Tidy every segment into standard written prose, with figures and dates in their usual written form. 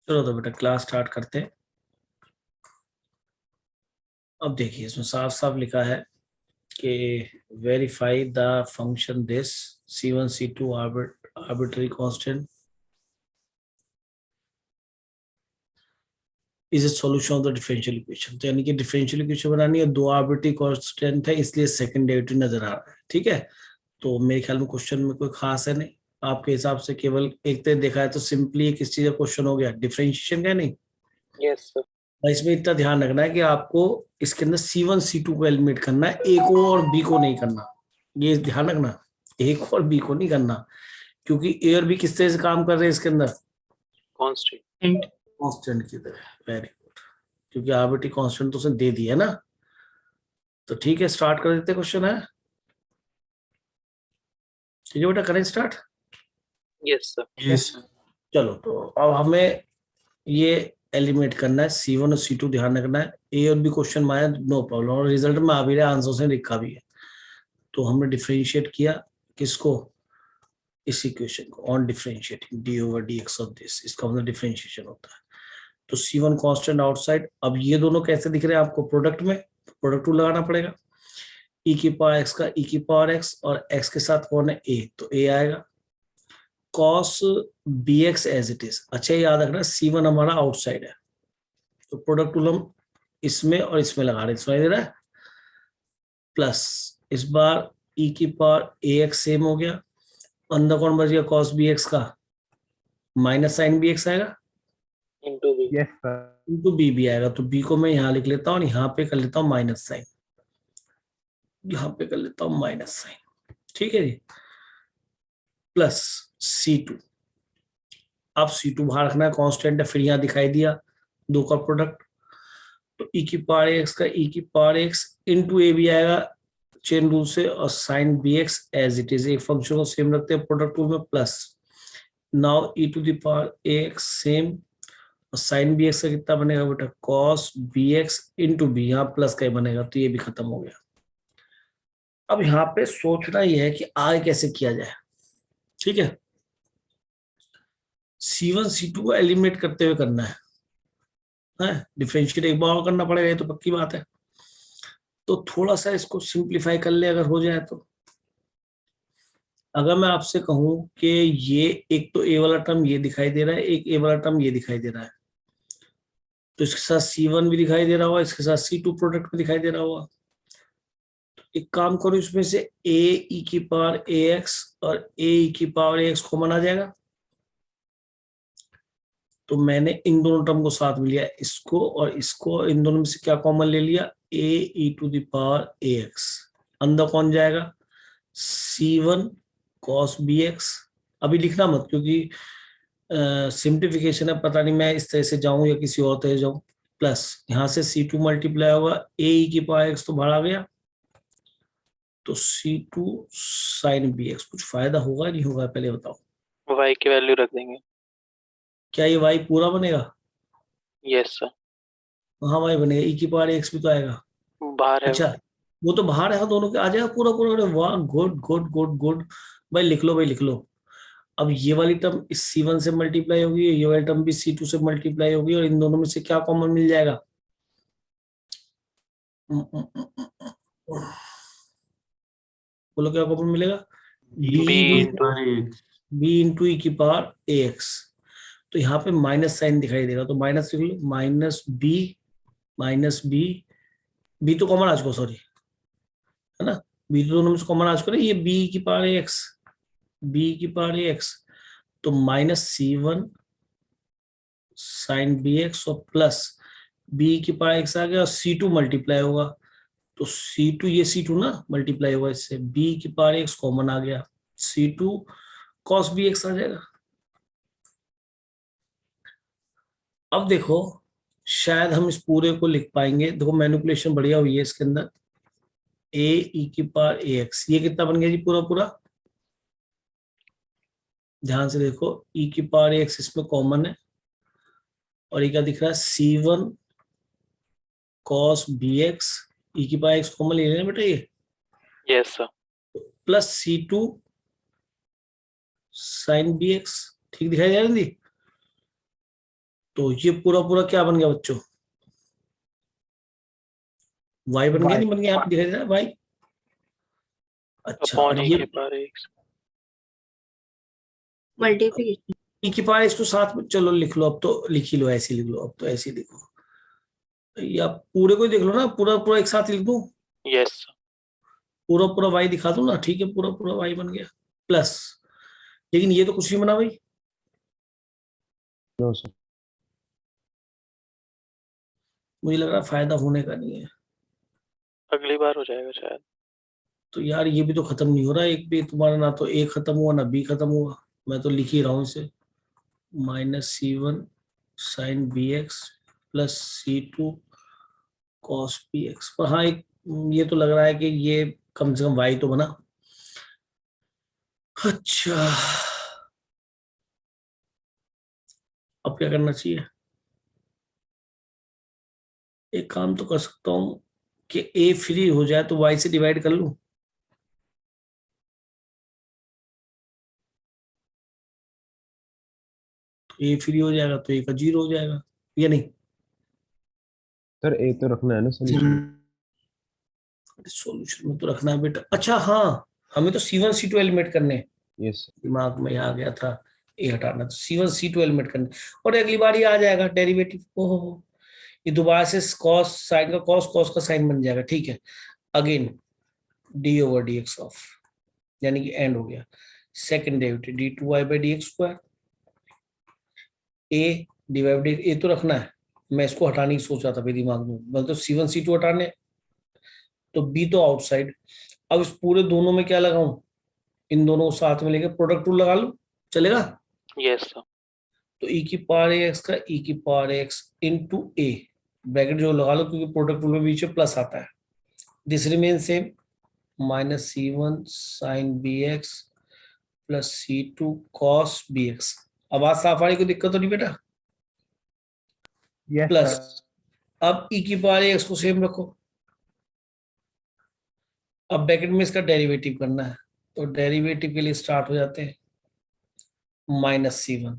चलो तो बेटा क्लास स्टार्ट करते हैं। अब देखिए इसमें साफ साफ लिखा है कि verify the function this C1 C2 arbitrary constant is a solution of the differential equation. तो यानी कि डिफरेंशियल इक्वेशन बनानी है, दो आर्बिट्ररी कांस्टेंट है इसलिए सेकंड डेरिवेटिव नजर आ रहा है। ठीक है, तो मेरे ख्याल में क्वेश्चन में कोई खास है नहीं आपके हिसाब से, केवल एक तरह देखा है तो सिंपली किस चीज का क्वेश्चन हो गया, डिफरेंशिएशन का। नहीं, यस सर। इसमें इतना ध्यान रखना है कि आपको इसके अंदर C1 C2 को एलिमिनेट करना है, ए को और बी को नहीं करना। ये ध्यान रखना, ए को और बी को नहीं करना, क्योंकि ए और बी किस तरह से काम कर रहे हैं इसके अंदर, कांस्टेंट कांस्टेंट की तरह। वेरी गुड, क्योंकि आर्बिट्ररी कांस्टेंट तो उसने दे दिया है ना। तो ठीक है, स्टार्ट कर देते क्वेश्चन है। ठीक है बेटा, करें start. Yes sir. Yes sir. चलो तो अब हमें ये एलिमिनेट करना है C1 और C2, ध्यान रखना है। ए और बी क्वेश्चन में आया, नो प्रॉब्लम, और रिजल्ट में आ भी रहा, आंसर से लिखा भी है। तो हमने डिफरेंशिएट किया किसको, इस इक्वेशन को, on differentiating D over D x of this, इसका मतलब डिफरेंशिएशन होता है। तो C1 कांस्टेंट आउटसाइड। अब ये दोनों कैसे दिख रहे हैं आपको प्रोडक्ट में, प्रोडक्ट रूल लगाना पड़ेगा। e की पावर x का e की पावर x, और x के साथ कौन है a, तो a आएगा। cos bx as it is. अच्छा याद रखना C1 हमारा आउटसाइड है, तो प्रोडक्ट रूल हम इसमें और इसमें लगा रहे हैं, सुनाई दे रहा है। प्लस इस बार e की पावर ax सेम हो गया, अंदर कौन बच गया cos bx का, माइनस साइन bx आएगा, into B. Yes sir. Into B भी आएगा। तो बी को मैं यहाँ लिख लेता हूँ और यहाँ पे कर लेता हूँ माइनस साइन, यहाँ पे कर लेता हूँ माइनस साइन। ठीक है जी, प्लस C2। अब C2 बाहर रखना है, कांस्टेंट है, फिर यहाँ दिखाई दिया दो का प्रोडक्ट, तो e की पावर x का e की पावर x इंटू ए भी आएगा चेन रूल से, और sine B X as it is, एक फंक्शन को सेम रखते हैं प्रोडक्ट रूल में। Plus now e to the power ax same, और साइन बी एक्स का कितना बनेगा बेटा, cos B X into B, यहाँ प्लस का ही बनेगा, तो ये भी खत्म हो गया। अब यहाँ पे सोचना ये है कि आगे कैसे किया जाए। ठीक है, C1 C2 को एलिमिनेट करते हुए करना है डिफरेंशिएट एक बार और करना पड़ेगा, ये तो पक्की बात है। तो थोड़ा सा इसको सिंप्लीफाई कर ले अगर हो जाए तो। अगर मैं आपसे कहूं कि ये एक तो ए वाला टर्म ये दिखाई दे रहा है, एक ए वाला टर्म ये दिखाई दे रहा है, तो इसके साथ C1 भी दिखाई दे रहा होगा, इसके साथ C2 प्रोडक्ट भी दिखाई दे रहा होगा। तो एक काम करो, इसमें से ए ई की पावर ax और ए ई की पावर ax कॉमन आ जाएगा। तो मैंने इन दोनों टर्म को साथ में लिया, इसको और इसको, इन दोनों में से क्या कॉमन ले लिया, ए ई टू द पावर ax। अंदर कौन जाएगा, C1 cos bx। अभी लिखना मत क्योंकि सिंप्लीफिकेशन है, पता नहीं मैं इस तरह से जाऊं या किसी और तरह जाऊं। प्लस यहाँ से C2 मल्टीप्लाई होगा, ए ई की पावर x तो बाहर आ गया, तो C2 साइन बी एक्स। कुछ फायदा होगा नहीं होगा पहले बताओ। वाई की वैल्यू रख देंगे। क्या ये y पूरा बनेगा, यस सर। हाँ y बनेगा, e की पावर x भी तो आएगा। बाहर है। अच्छा, वो तो बाहर है, हाँ, दोनों के आ जाएगा पूरा पूरा। अरे वाह, गुड गुड गुड गुड, भाई लिख लो भाई लिख लो। अब ये वाली टर्म इस C1 से मल्टीप्लाई होगी, ये वाली टर्म भी C2 से मल्टीप्लाई होगी, और इन दोनों में से क्या कॉमन मिल जाएगा, बोलो क्या कॉमन मिलेगा, बी इंटू ई की पावर ax। तो यहाँ पे माइनस साइन दिखाई देगा, तो माइनस लिख लो, माइनस बी, बी तो कॉमन आ चुका, सॉरी, है ना, बी तो दोनों में से कॉमन आ चुका है, ये बी की पावर एक्स, बी की पावर एक्स, तो minus C1 sine B X, और प्लस बी की पावर एक्स आ गया, और C2 मल्टीप्लाई होगा, तो C2, ये C2 ना मल्टीप्लाई होगा इससे, बी की पावर एक्स कॉमन आ गया, C2 cos बी एक्स आ जाएगा। अब देखो शायद हम इस पूरे को लिख पाएंगे, देखो मैनिपुलेशन बढ़िया हुई है इसके अंदर, ए ई की पावर ax, ये कितना बन गया जी पूरा पूरा, ध्यान से देखो, e की पावर ax इसमें कॉमन है, और ये क्या दिख रहा है, C1 cos bx, e की पावर x कॉमन ले लेना बेटा ये, yes sir. Plus C2 sin bx। ठीक दिखाई दे रही, तो ये पूरा पूरा क्या बन गया बच्चों? y बन गया, नहीं बन गया? यहाँ पे दिखाई दे रहा है y। अच्छा, अपॉन और e ये की पावर x। मल्टीप्लिकेशन। e की पावर इसको साथ में, चलो लिख लो, अब तो लिख ही लो, ऐसे लिख लो, अब तो ऐसे ही लिखो, या पूरे को ही देख लो ना, पूरा पूरा एक साथ लिख दो, यस सर। पूरा पूरा y दिखा दो ना, ठीक है, पूरा पूरा y बन गया प्लस, लेकिन ये तो कुछ नहीं बना भाई। No sir. मुझे लग रहा है फायदा होने का नहीं है। अगली बार हो जाएगा शायद। तो यार ये भी तो खत्म नहीं हो रहा, एक भी तुम्हारा ना तो ए खत्म हुआ ना बी खत्म हुआ, मैं तो लिख ही रहा हूँ इसे, -c1 sin bx plus c2 cos bx। पर हाँ, एक ये तो लग रहा है कि ये कम से कम y तो बना। अच्छा, अब क्या करना चाहिए? एक काम तो कर सकता हूँ कि a फ्री हो जाए तो y से डिवाइड कर लूं। a फ्री हो जाएगा तो a का 0 हो जाएगा, या नहीं? सर ए तो रखना है ना सोल्यूशन। सॉल्यूशन में तो रखना है बेटा। अच्छा हाँ, हमें तो C1 C2 एलिमिनेट करने हैं। यस दिमाग में आ गया था, ए हटाना, तो C1 C2 एलिमिनेट करने, और अगली बार ये आ जाएगा डेरिवेटिव। ओहो, ये दोबारा से कॉस साइन का कॉस, कॉस का साइन बन जाएगा, ठीक है। अगेन d/dx ऑफ, यानी कि एंड हो गया। Second derivative d2y/dx², a divide a तो रखना है, मैं इसको हटाने की सोच रहा था मेरे दिमाग में, मतलब C1 C2 हटाने, तो b तो आउटसाइड। अब इस पूरे दोनों में क्या लगाऊं? इन दोनों को साथ में लेके प्रोडक्ट रूल लगा लूं, चलेगा? Yes sir. तो e की पावर ax का e की पावर x इंटू ए, ब्रैकेट जो लगा लो क्योंकि प्रोडक्ट रूल में बीच में प्लस आता है। This remain same, -c1 sin bx plus c2 cos bx। अब बात साफ आ रही, कोई दिक्कत तो नहीं बेटा? Yes plus, sir. अब e की पावर x को सेम रखो, अब ब्रैकेट में इसका डेरिवेटिव करना है, तो डेरिवेटिव के लिए स्टार्ट हो जाते हैं, -c1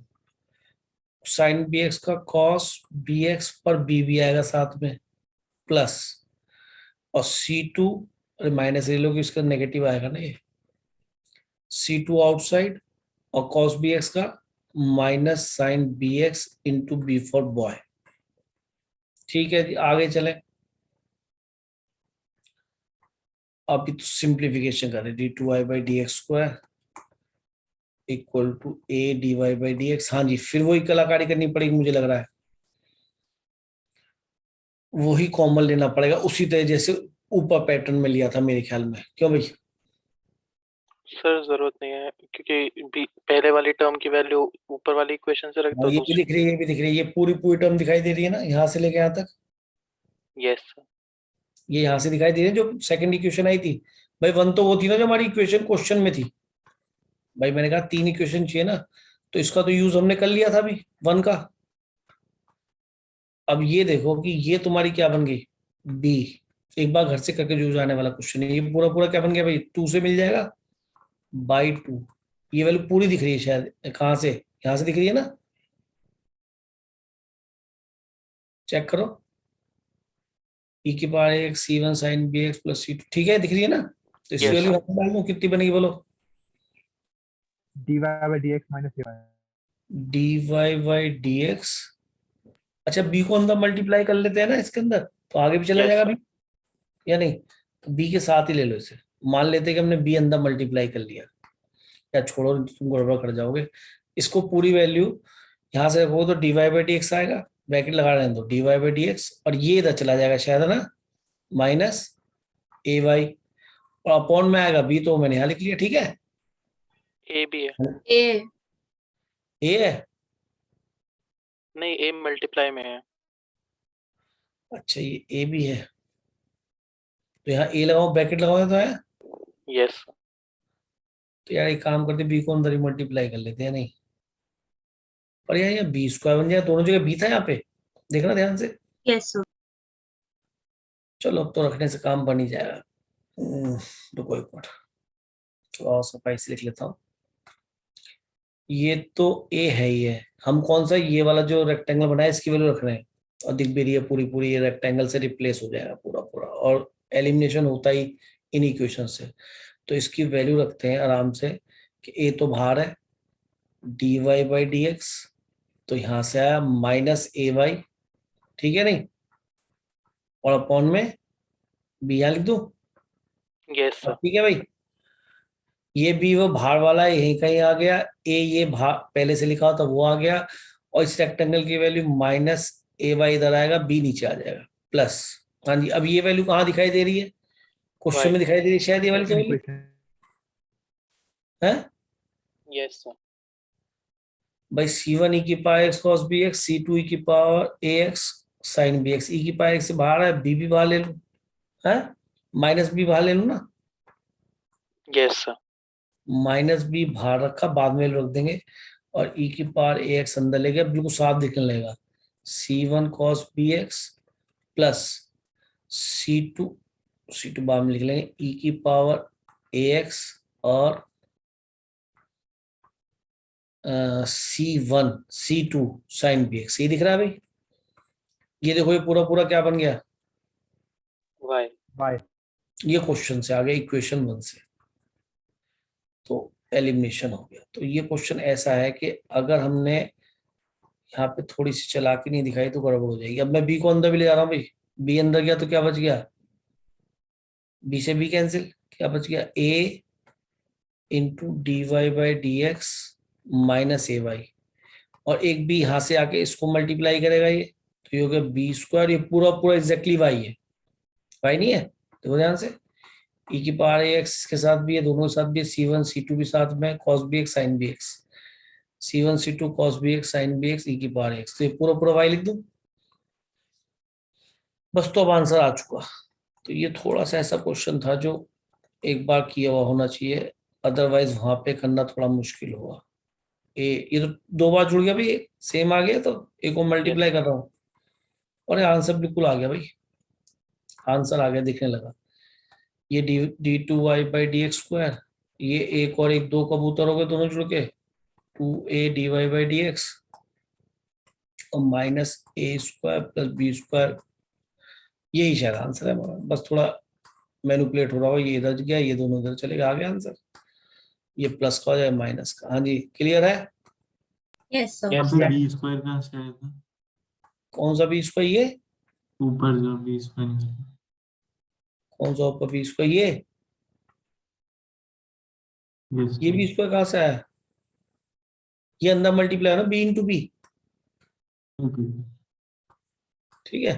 साइन bx का cos bx पर b भी आएगा साथ में, प्लस, और C2, अरे माइनस ले लो कि इसका नेगेटिव आएगा ना, ये C2 आउटसाइड, और cos bx का minus sine bx into B for boy. ठीक है जी, आगे चले। अभी तो सिंप्लीफिकेशन करें, d2y/dx² equal to a dy/dx। हाँ जी, फिर वही कलाकारी करनी पड़ेगी, मुझे लग रहा है वही कॉमन लेना पड़ेगा, उसी तरह जैसे ऊपर पैटर्न में लिया था मेरे ख्याल में। क्यों भाई? सर जरूरत नहीं है क्योंकि पहले वाली टर्म की वैल्यू ऊपर वाली इक्वेशन से रख दो। ये भी दिख रही है, ये भी दिख रही है, ये पूरी पूरी टर्म दिखाई दे रही है ना, यहाँ से लेके यहाँ तक। Yes sir. ये यहाँ से दिखाई दे रही है जो सेकंड इक्वेशन आई थी भाई, वन तो वो थी ना जो हमारी इक्वेशन क्वेश्चन में थी भाई। मैंने कहा 3 इक्वेशन चाहिए ना, तो इसका तो यूज हमने कर लिया था अभी वन का। अब ये देखो कि ये तुम्हारी क्या बन गई, बी। एक बार घर से करके जो आने वाला क्वेश्चन है, ये पूरा पूरा क्या बन गया भाई, 2 से मिल जाएगा /2। ये वैल्यू पूरी दिख रही है शायद, कहाँ से? यहाँ से दिख रही है ना, चेक करो, e की power x c1 sin bx plus c2, ठीक है, दिख रही है ना? तो इसकी Yes, वैल्यू sir. हम डाल दूं, कितनी बनेगी बोलो? dy/dx minus dy/dx। अच्छा, b को अंदर मल्टीप्लाई कर लेते हैं ना इसके अंदर, तो आगे भी चला Yes, जाएगा sir. b, या नहीं? तो b के साथ ही ले लो इसे, मान लेते हैं कि हमने b अंदर मल्टीप्लाई कर लिया, या छोड़ो तुम गड़बड़ कर जाओगे। इसको पूरी वैल्यू यहाँ से रखो तो dy/dx आएगा, ब्रैकेट लगा रहे हैं तो dy/dx, और ये इधर चला जाएगा शायद, है ना, माइनस ay, और अपॉन में आएगा b, तो मैंने यहाँ लिख लिया, ठीक है। A भी है। ए a है, नहीं A मल्टीप्लाई में है। अच्छा ये a भी है, तो यहाँ a लगाओ, ब्रैकेट लगाओ तो है। Yes sir. तो यार एक काम करते, b को अंदर ही मल्टीप्लाई कर लेते हैं, नहीं? और यार यहाँ b² बन जाए, दोनों जगह b था यहाँ पे, देखना ध्यान से। Yes sir. चलो अब तो रखने से काम बन ही जाएगा। रुको एक मिनट, थोड़ा और सफाई से लिख लेता हूँ। ये तो ए है ही है, हम कौन सा ये वाला जो रेक्टेंगल बनाया इसकी वैल्यू रख रहे हैं और दिख भी रही है पूरी पूरी, ये रेक्टेंगल से रिप्लेस हो जाएगा पूरा पूरा और एलिमिनेशन होता ही इन इक्वेशन से। तो इसकी वैल्यू रखते हैं आराम से कि ए तो बाहर है, dy बाई डी एक्स, तो यहां से आया माइनस ए वाई, ठीक है नहीं, और अपॉन में बी यहां लिख दूं, यस सर। ठीक है भाई। ये बी वो बाहर वाला है, यहीं कहीं आ गया, ए ये बाहर पहले से लिखा होता वो आ गया, और इस रेक्टेंगल की वैल्यू माइनस ए वाई इधर आएगा, बी नीचे आ जाएगा प्लस। हाँ जी, अब ये वैल्यू कहाँ दिखाई दे रही है, क्वेश्चन में दिखाई दे रही है शायद ये वाली वैल्यू है यस सर। भाई, c1 e की power x cos B x, c2 e की power a x sine B x, e की पावर एक्स से बाहर है, बी भी बाहर ले लूं, है माइनस बी बाहर ले लूं ना, यस सर। माइनस बी बाहर रखा, बाद में रख देंगे, और e की पावर ए एक्स अंदर ले गया, बिल्कुल साफ दिखने लगेगा, c1 cos B x plus c2 बाद में लिख लेंगे e की पावर ए एक्स और c2 साइन बी एक्स, ये दिख रहा है भाई। ये देखो ये पूरा पूरा क्या बन गया, वाई। ये क्वेश्चन से आ गया इक्वेशन 1 से, तो एलिमिनेशन हो गया। तो ये क्वेश्चन ऐसा है कि अगर हमने यहाँ पे थोड़ी सी चालाकी नहीं दिखाई तो गड़बड़ हो जाएगी। अब मैं बी को अंदर भी ले जा रहा हूँ भाई, बी अंदर गया तो क्या बच गया, बी से बी कैंसिल, क्या बच गया, a into d Y by D x minus a y, और एक बी यहाँ से आके इसको मल्टीप्लाई करेगा ये, तो ये हो गया बी स्क्वायर, ये पूरा पूरा एग्जैक्टली वाई है, वाई नहीं है, देखो ध्यान से, e की पावर ए एक्स के साथ भी है, दोनों के साथ भी है, c1 c2 भी साथ में, cos B X sine B X, c1 c2 cos B X sine B x e की पावर एक्स, तो ये पूरा पूरा y लिख दूं बस, तो अब आंसर आ चुका। तो ये थोड़ा सा ऐसा क्वेश्चन था जो एक बार किया हुआ होना चाहिए, अदरवाइज वहां पे करना थोड़ा मुश्किल होगा। ये तो दो बार जुड़ गया भाई, सेम आ गया, तो एक को मल्टीप्लाई कर रहा हूँ और ये आंसर बिल्कुल आ गया भाई, आंसर आ गया दिखने लगा। ये D two Y by D X square, ये एक और एक दो कबूतर हो गए दोनों जुड़ के, 2a D Y by D X और minus A square plus B square, यही शायद आंसर है हमारा, बस थोड़ा मैनिपुलेट हो रहा हो, ये इधर गया ये दोनों इधर चलेगा, आ गया आंसर, ये प्लस का हो जाए माइनस का। हाँ जी क्लियर है, यस सर। यस ऊपर सर। बी स्क्वायर कहाँ से आएगा, कौन सा बी स्क्वायर, ये ऊपर जो बी स्क्वायर निकला, कौन सा ऊपर बी स्क्वायर, ये बी स्क्वायर कहाँ से आया, ये अंदर मल्टीप्लाई है ना बी इंटू बी, ठीक है।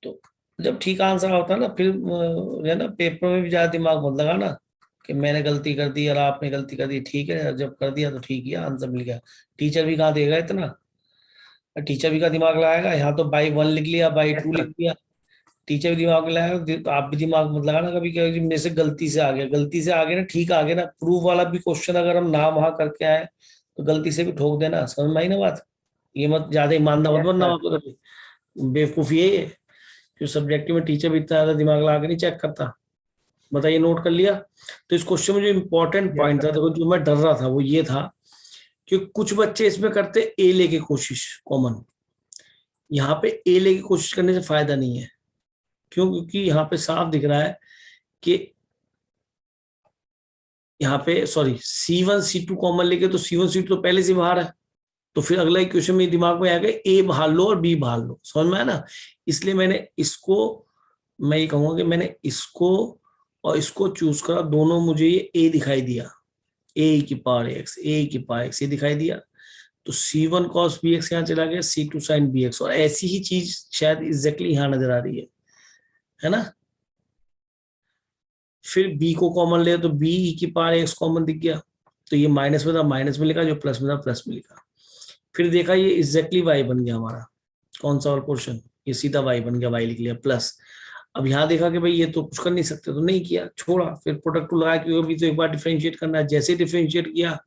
तो जब ठीक आंसर होता है ना फिर है ना, पेपर में भी ज्यादा दिमाग मत लगाना कि मैंने गलती कर दी और आपने गलती कर दी, ठीक है जब कर दिया तो ठीक है, आंसर मिल गया। टीचर भी कहाँ देगा इतना, टीचर भी का दिमाग लगाएगा, यहाँ तो बाई 1 लिख लिया बाई 2 लिख दिया, टीचर भी दिमाग में लगाएगा, तो आप भी दिमाग मत लगाना कभी क्या मेरे से गलती से आ गया, गलती से आ गया ना, ठीक आ गया ना, प्रूफ वाला भी क्वेश्चन अगर हम ना वहां करके आए तो गलती से भी ठोक देना, समझ में आई ना बात, ये मत ज्यादा ईमानदार मत बनना, बेवकूफी यही है कि सब्जेक्टिव में टीचर भी इतना ज्यादा दिमाग लगा के नहीं चेक करता। बताइए नोट कर लिया। तो इस क्वेश्चन में जो इम्पोर्टेंट पॉइंट था, देखो जो मैं डर रहा था वो ये था कि कुछ बच्चे इसमें करते ए लेके कोशिश कॉमन, यहाँ पे ए लेके कोशिश करने से फायदा नहीं है, क्यों, क्योंकि यहाँ पे साफ दिख रहा है कि यहाँ पे सॉरी C1 C2 कॉमन लेके, तो C1 C2 तो पहले से बाहर है, तो फिर अगला इक्वेशन में दिमाग में आएगा ए बाहर लो और बी बाहर लो, समझ में आया ना। इसलिए मैंने इसको, मैं ये कहूंगा कि मैंने इसको और इसको चूज करा, दोनों मुझे ये ए दिखाई दिया, ए की पावर एक्स, ए की पावर एक्स ये दिखाई दिया, तो C1 cos बी एक्स यहाँ चला गया, C2 sin बी एक्स, और ऐसी ही चीज शायद एग्जैक्टली यहाँ नजर आ रही है ना। फिर b को कॉमन ले तो b e की पावर एक्स कॉमन दिख गया, तो ये माइनस में था माइनस में लिखा, जो प्लस में था प्लस में लिखा। फिर देखा ये एग्जैक्टली y बन गया हमारा, कौन सा और पोर्शन, ये सीधा y बन गया, y लिख लिया प्लस। अब यहाँ देखा कि भाई ये तो कुछ कर नहीं सकते, तो नहीं किया, छोड़ा, फिर प्रोडक्ट टू लगाया, क्योंकि अभी तो एक बार डिफरेंशिएट करना है, जैसे डिफरेंशिएट किया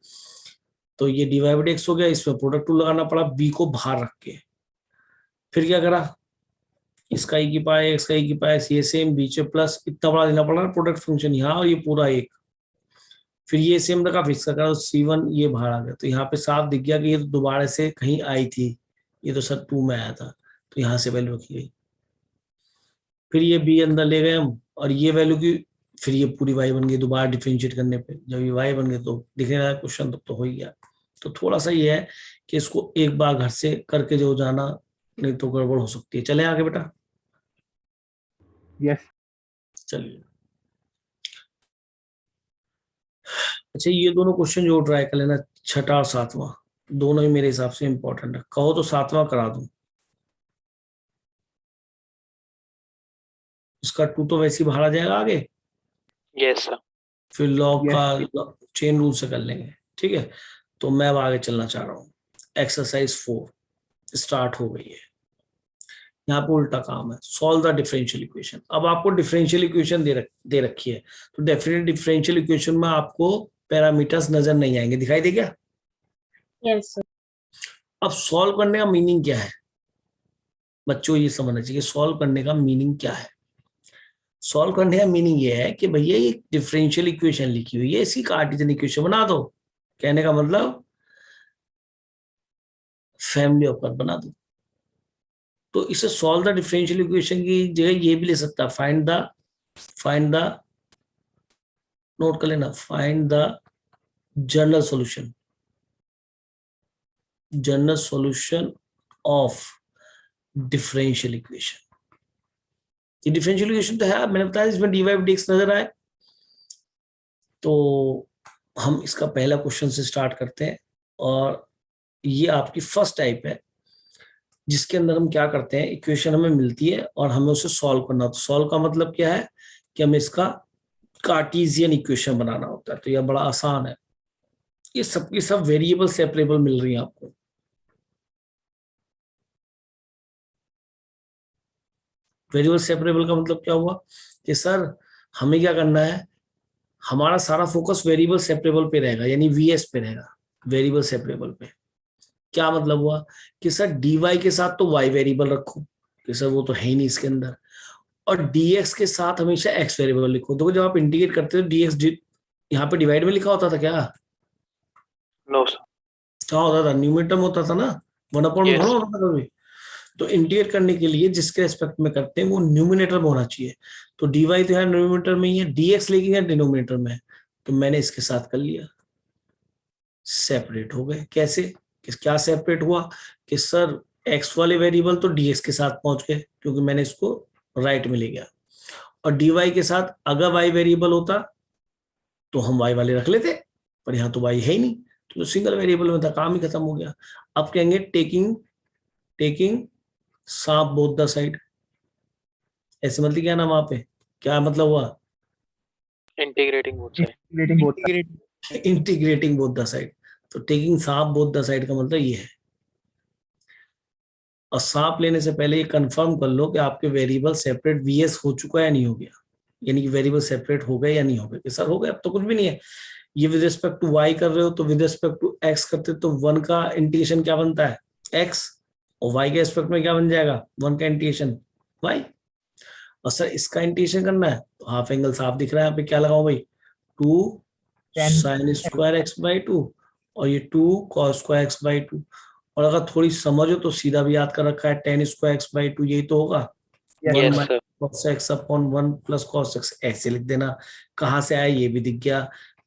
तो ये dy बाई एक्स हो गया, इसमें प्रोडक्ट टू लगाना पड़ा b को बाहर रख के। फिर क्या करा, इसका e की पावर एक्स का e की पावर एक्स, ये सेम बीच में प्लस, इतना बड़ा लेना पड़ा प्रोडक्ट फंक्शन यहाँ, और ये पूरा एक, फिर ये सेम रखा, फिक्स करा, C1 ये बाहर आ गया, तो यहाँ पे साफ दिख गया कि ये तो दोबारा से कहीं आई थी, ये तो सर 2 में आया था, तो यहाँ से वैल्यू रखी गई। फिर ये B अंदर ले गए हम, और ये वैल्यू की फिर ये पूरी y बन गई दोबारा डिफरेंशिएट करने पे। जब ये y बन गए तो दिखने लगा क्वेश्चन, तब तो हो ही गया। तो थोड़ा सा ये है कि इसको एक बार घर से करके जो जाना, नहीं तो गड़बड़ हो सकती है। चले आगे बेटा। यस चलिए, अच्छा ये दोनों क्वेश्चन जो ट्राई कर लेना, 6वां और 7वां, दोनों ही मेरे हिसाब से इंपॉर्टेंट है। कहो तो 7वां करा दूं, इसका 2 तो वैसे ही बाहर आ जाएगा आगे, यस सर। फिर लॉग Yes. का चेन रूल से कर लेंगे, ठीक है। तो मैं अब आगे चलना चाह रहा हूँ। एक्सरसाइज 4 स्टार्ट हो गई है। यहाँ पे उल्टा काम है, सॉल्व द डिफरेंशियल इक्वेशन। अब आपको डिफरेंशियल इक्वेशन दे रखी है, तो डेफिनेट डिफरेंशियल इक्वेशन में आपको पैरामीटर्स नजर नहीं आएंगे, दिखाई दे क्या? Yes, sir. अब सॉल्व करने का मीनिंग क्या है बच्चों, ये समझना चाहिए। सॉल्व करने का मीनिंग क्या है? सॉल्व करने का मीनिंग ये है कि भैया ये डिफरेंशियल इक्वेशन लिखी हुई है, इसकी कार्टेशियन इक्वेशन बना दो। कहने का मतलब फैमिली ऑफ कर्व बना दो। तो इसे सॉल्व द डिफरेंशियल इक्वेशन की जगह ये भी ले सकता है, फाइंड द नोट कर लेना, find the general solution of differential equation. ये डिफरेंशियल इक्वेशन तो है, मैंने बताया इसमें dy dx नजर आए। तो हम इसका पहला क्वेश्चन से स्टार्ट करते हैं, और ये आपकी फर्स्ट टाइप है, जिसके अंदर हम क्या करते हैं, इक्वेशन हमें मिलती है और हमें उसे सॉल्व करना होता है। सॉल्व का मतलब क्या है कि हमें इसका कार्टेशियन इक्वेशन बनाना होता है। तो यह बड़ा आसान है, ये सबकी सब वेरिएबल सेपरेबल मिल रही है आपको। वेरिएबल सेपरेबल का मतलब क्या हुआ कि सर हमें क्या करना है, हमारा सारा फोकस वेरिएबल सेपरेबल पे रहेगा, यानी वीएस पे रहेगा, वेरिएबल सेपरेबल पे। क्या मतलब हुआ कि सर dy के साथ तो y वेरिएबल रखो, कि सर वो तो है ही नहीं इसके अंदर, और dx के साथ हमेशा x वेरिएबल लिखो। देखो जब आप इंटीग्रेट करते हो dx यहाँ पे डिवाइड में लिखा होता था क्या? No sir. क्या होता था? न्यूमरेटर में होता था ना, 1/में Yes. थोड़ा होता था कभी। तो इंटीग्रेट करने के लिए जिसके रेस्पेक्ट में करते हैं वो न्यूमिनेटर में होना चाहिए। तो dy तो है न्यूमिनेटर में ही है, dx लेकिन है डिनोमिनेटर में है। तो मैंने इसके साथ कर लिया, सेपरेट हो गए। कैसे? क्या सेपरेट हुआ कि सर x वाले वेरिएबल तो dx के साथ पहुंच गए, क्योंकि मैंने इसको राइट में ले गया, और dy के साथ अगर y वेरिएबल होता तो हम y वाले रख लेते, पर यहाँ तो y है ही नहीं, तो सिंगल वेरिएबल में था, काम ही खत्म हो गया। अब कहेंगे टेकिंग सांप बोथ द साइड, ऐसे मतलब क्या ना, वहां पे क्या मतलब हुआ? Integrating both side. Integrating both the side. तो टेकिंग सांप बोथ द साइड का मतलब ये है। और सांप लेने से पहले ये कंफर्म कर लो कि आपके वेरिएबल सेपरेट वीएस हो चुका है या नहीं हो गया, यानी कि वेरिएबल सेपरेट हो गए या नहीं हो गए। सर हो गए, अब तो कुछ भी नहीं है। ये विद रिस्पेक्ट टू y कर रहे हो, तो विद रिस्पेक्ट टू x करते तो 1 का इंटीग्रेशन क्या बनता है? x, और y के रिस्पेक्ट में क्या बन जाएगा? 1 का इंटीग्रेशन y। और सर इसका इंटीग्रेशन करना है तो हाफ एंगल साफ दिख रहा है, यहाँ पे क्या लगाऊं भाई? 2 sin स्क्वायर x/2, और ये 2 cos स्क्वायर x/2। और अगर थोड़ी समझो तो सीधा भी याद कर रखा है, tan स्क्वायर x/2 यही तो होगा, Yes, sir. cos x upon 1 plus cos x। ऐसे लिख देना, कहाँ से आया ये भी दिख गया,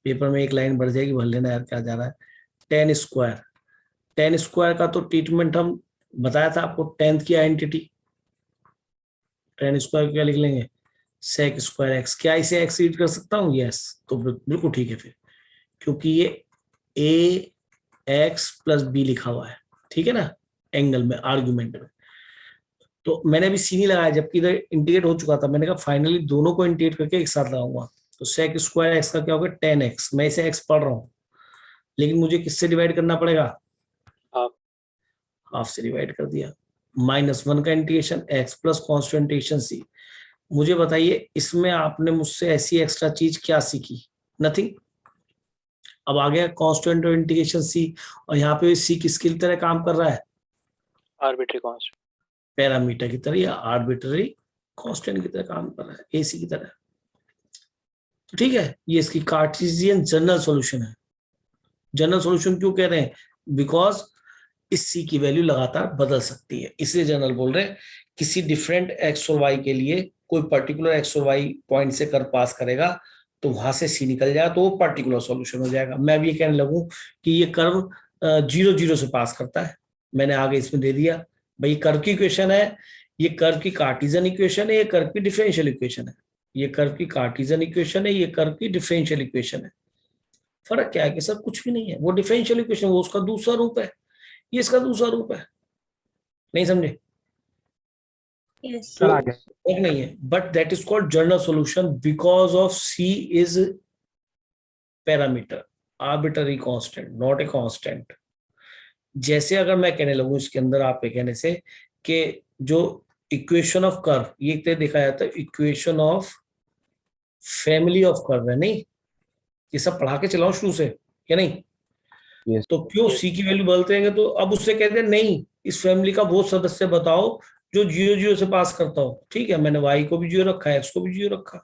पेपर में एक लाइन बढ़ जाएगी, भर लेना यार क्या जा रहा है। tan स्क्वायर का तो ट्रीटमेंट हम बताया था आपको, 10th की आइडेंटिटी। tan स्क्वायर क्या लिख लेंगे? sec square x। क्या इसे x रीड कर सकता हूँ? यस, तो बिल्कुल ठीक है फिर, क्योंकि ये ax प्लस b लिखा हुआ है, ठीक है ना, एंगल में, आर्गुमेंट में। तो मैंने अभी सी नहीं लगाया, जबकि इधर इंटीग्रेट हो चुका था। मैंने कहा फाइनली दोनों को इंटीग्रेट करके एक साथ लगाऊंगा। तो sec स्क्वायर x का क्या होगा? 10x। मैं इसे x पढ़ रहा हूँ, लेकिन मुझे किससे डिवाइड करना पड़ेगा? हाफ से डिवाइड कर दिया। -1 का integration x plus constant integration c। मुझे बताइए इसमें आपने मुझसे ऐसी एक्स्ट्रा चीज क्या सीखी? नथिंग। अब आ गया कॉन्स्टेंट इंटीग्रेशन c, और यहाँ पे c किसकी तरह काम कर रहा है? आर्बिट्री कांस्टेंट, पैरामीटर की तरह या आर्बिट्ररी कांस्टेंट की तरह काम कर रहा है, एसी की तरह। तो ठीक है, ये इसकी कार्टेशियन जनरल सॉल्यूशन है। जनरल सॉल्यूशन क्यों कह रहे हैं? बिकॉज इस सी की वैल्यू लगातार बदल सकती है, इसलिए जनरल बोल रहे हैं। किसी डिफरेंट एक्स और वाई के लिए कोई पर्टिकुलर एक्स और वाई पॉइंट से कर पास करेगा तो वहां से सी निकल जाएगा तो वो पर्टिकुलर सॉल्यूशन हो जाएगा। मैं भी ये कहने लगूं कि ये कर्व 0 से पास करता है, मैंने आगे इसमें दे दिया भाई कर्व की इक्वेशन है, ये कर्व की कार्टेशियन इक्वेशन है, ये कर्व की डिफरेंशियल इक्वेशन है, ये कर्व की कार्टेशियन इक्वेशन है, ये कर्व की डिफरेंशियल इक्वेशन है। फर्क क्या है कि सर कुछ भी नहीं है, वो डिफरेंशियल इक्वेशन वो उसका दूसरा रूप है, ये इसका दूसरा रूप है। नहीं समझे? Yes, तो sir. फर्क नहीं है, but that is called general solution because of C is parameter, arbitrary constant, not a constant. जैसे अगर मैं कहने लगूं इसके अंदर आपके कहने से कि जो इक्वेशन ऑफ कर्व, ये देखा जाता है equation of family of curve है, नहीं ये सब पढ़ा के चलाओ शुरू से या नहीं? Yes. तो क्यों सी की वैल्यू बदलते रहेंगे? तो अब उससे कहते हैं नहीं, इस फैमिली का वो सदस्य बताओ जो 0 से पास करता हो। ठीक है, मैंने वाई को भी 0 रखा है, एक्स को भी 0 रखा,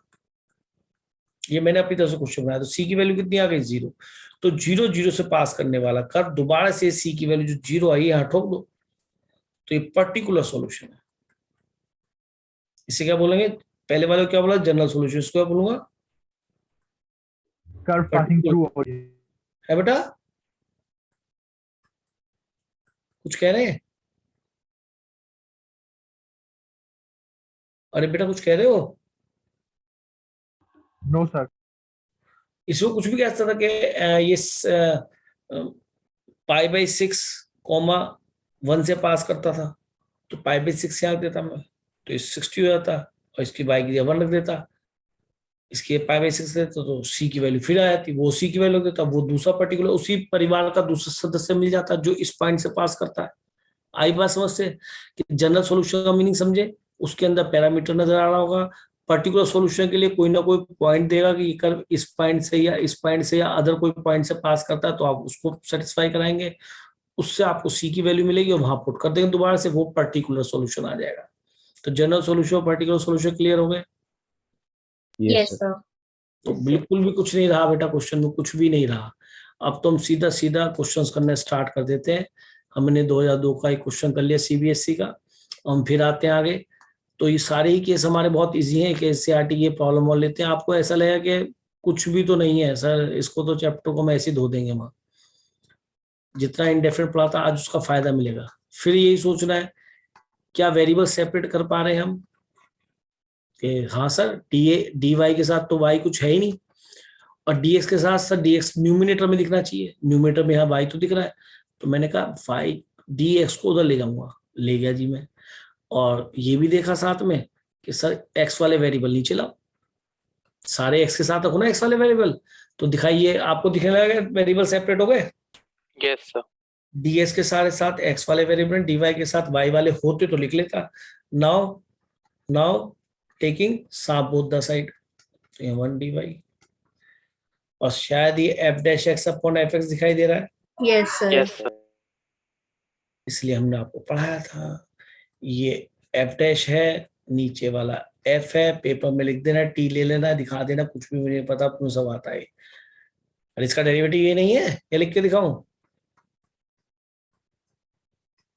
ये मैंने अपनी तरफ से क्वेश्चन बनाया। तो सी की वैल्यू कितनी आ गई? 0। तो 0 से पास करने वाला कर्व दोबारा से सी की वैल्यू जो 0 आई यहां ठोक दो, तो ये पर्टिकुलर सॉल्यूशन है। इसे क्या बोलेंगे? पहले वाले को क्या बोला? General solution. इसको क्या बोलूंगा? कर्व पासिंग थ्रू है बेटा, कुछ कह रहे हैं? अरे बेटा कुछ कह रहे हो? No sir. इसको कुछ भी कह सकता था कि ये π/6, 1 से पास करता था, तो π/6 यहाँ रख देता मैं, तो ये 60 हो जाता, और इसकी बाई की 1 रख देता, इसके π/6 देता तो सी की वैल्यू फिर आ जाती, वो सी की वैल्यू देता, वो दूसरा पर्टिकुलर उसी परिवार का दूसरा सदस्य मिल जाता जो इस पॉइंट से पास करता है। आई बात समझ से कि जनरल सॉल्यूशन का मीनिंग समझे? उसके अंदर पैरामीटर नजर आ रहा होगा, पर्टिकुलर सॉल्यूशन के लिए कोई ना कोई पॉइंट देगा कि ये कर्व इस पॉइंट से या इस पॉइंट से या अदर कोई पॉइंट से पास करता है, तो आप उसको सेटिस्फाई कराएंगे, उससे आपको सी की वैल्यू मिलेगी और वहां पुट कर देंगे दोबारा से, वो पर्टिकुलर सॉल्यूशन आ जाएगा। तो जनरल सॉल्यूशन और पर्टिकुलर सॉल्यूशन क्लियर हो गए? Yes, sir. तो बिल्कुल भी कुछ नहीं रहा बेटा, क्वेश्चन में कुछ भी नहीं रहा। अब तो हम सीधा सीधा क्वेश्चंस करने स्टार्ट कर देते हैं। हमने 2002 का एक क्वेश्चन कर लिया सीबीएसई का, हम फिर आते हैं आगे। तो ये सारे ही केस हमारे बहुत इजी हैं कि एससीईआरटी ये प्रॉब्लम और लेते हैं। आपको ऐसा लगेगा कि कुछ भी तो नहीं है सर, इसको तो चैप्टर को हम ऐसे ही धो देंगे वहां, जितना इंडेफिनिट पढ़ा था आज उसका फायदा मिलेगा। फिर यही सोचना है क्या वेरिएबल सेपरेट कर पा रहे हैं हम कि हाँ सर डी वाई के साथ तो वाई कुछ है ही नहीं, और डीएक्स के साथ सर डीएक्स न्यूमिनेटर में दिखना चाहिए, न्यूमिनेटर में यहाँ वाई तो दिख रहा है। तो मैंने कहा वाई डीएक्स को उधर ले जाऊंगा, ले गया जी मैं। और ये भी देखा साथ में कि सर एक्स वाले वेरिएबल नीचे लाओ, सारे एक्स के साथ रखो ना एक्स वाले वेरिएबल, तो दिखाइए आपको दिखने लगा वेरिएबल सेपरेट हो गए। Yes sir. डीएस के सारे साथ एक्स वाले वेरिएबल, डीवाई के साथ वाई वाले होते तो लिख लेता। नाउ टेकिंग साफ बोथ द साइड, 1 dy, और शायद ये F dash x upon F x दिखाई दे रहा है, Yes, sir. Yes sir. इसलिए हमने आपको पढ़ाया था। ये एफ डैश है, नीचे वाला एफ है, पेपर में लिख देना, टी ले लेना, दिखा देना, कुछ भी मुझे पता क्यों सब आता है। और इसका डेरिवेटिव ये नहीं है, ये लिख के दिखाऊं?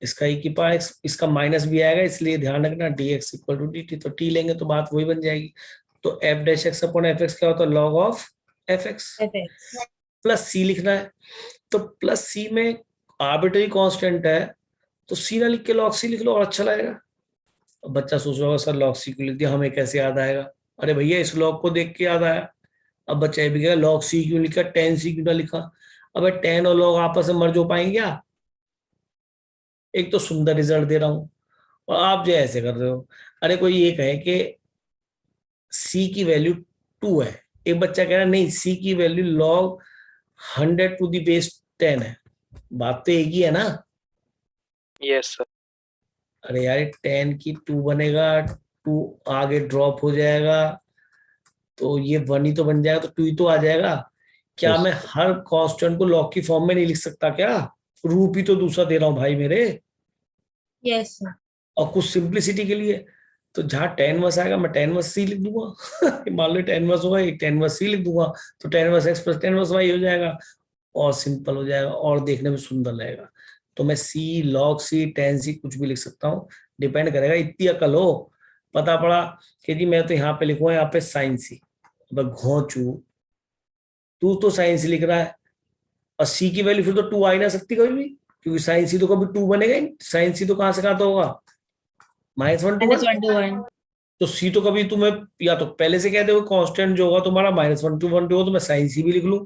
इसका e की पावर x, इसका माइनस भी आएगा, इसलिए ध्यान रखना dx इक्वल टू dt, तो t लेंगे तो बात वही बन जाएगी। तो f dash x upon F x क्या होता है? log of F x FX. Plus c लिखना है। तो प्लस c में आर्बिट्ररी कांस्टेंट है, तो c ना लिख के log c लिख लो और अच्छा लगेगा। अब बच्चा सोच रहा होगा सर log c को लिख दिया, हमें कैसे याद आएगा? अरे भैया इस log को देख के याद आया। अब बच्चा ये भी कहेगा log c क्यों लिखा, tan c क्यों ना लिखा? अब tan और log आपस में मर्ज हो पाएंगे क्या? एक तो सुंदर रिजल्ट दे रहा हूं और आप जो ऐसे कर रहे हो। अरे कोई ये कहे कि c की वैल्यू 2 है, एक बच्चा कह रहा है नहीं c की value log 100 to the base 10 है, बात तो एक ही है ना? Yes sir. अरे यार 10 की 2 बनेगा, 2 आगे ड्रॉप हो जाएगा, तो ये 1 ही तो बन जाएगा, तो 2 ही तो आ जाएगा। क्या Yes. मैं हर कांस्टेंट को log की फॉर्म में नहीं लिख सकता क्या? रूप ही तो दूसरा दे रहा हूं भाई मेरे, Yes, sir. और कुछ सिंप्लिसिटी के लिए। तो जहाँ tan वर्स आएगा मैं tan वर्स c लिख दूंगा मान लो tan वर्स होगा, एक tan वर्स c लिख दूंगा, तो tan inverse x plus tan inverse y हो जाएगा और सिंपल हो जाएगा और देखने में सुंदर लगेगा। तो मैं c log c tan c कुछ भी लिख सकता हूँ, डिपेंड करेगा। इतनी अकल हो, पता पड़ा कि जी मैं तो यहाँ पे लिखूंगा यहाँ पे sin c, घोंचू तू तो sin c लिख रहा है और c की वैल्यू फिर तो 2 आ ही ना सकती कभी भी, क्योंकि sin c तो कभी 2 बनेगा ही। sin c तो कहाँ से कहाँ तो होगा -1 to 1। -1 to 1. तो सी तो कभी तुम्हें या तो पहले से कह दो कांस्टेंट जो होगा तुम्हारा -1 to 1 होगा, तो मैं साइन सी भी लिख लूं,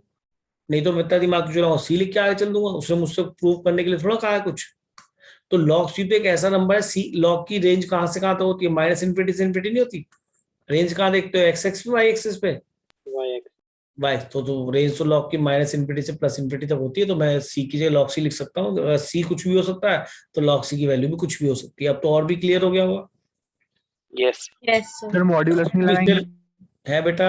नहीं तो मैं इतना दिमाग क्यों चलाऊं, सी लिख के आगे चल दूंगा। उसने मुझसे प्रूव करने के लिए थोड़ा कहा है कुछ। तो लॉग सी तो एक ऐसा नंबर है, सी लॉग की रेंज कहां से कहां तक होती है, -∞ से ∞ नहीं होती। रेंज कहां देखते हो, एक्स एक्स पे वाई एक्सिस पे, वाई तो रेंज तो लॉग की -∞ से +∞ तक होती है। तो मैं सी की जगह लॉग सी लिख सकता हूँ। अगर सी कुछ भी हो सकता है तो लॉग सी की वैल्यू भी कुछ भी हो सकती है। अब तो और भी क्लियर हो गया होगा। Yes Yes, sir. Sir modulus नहीं लगाएंगे? है बेटा,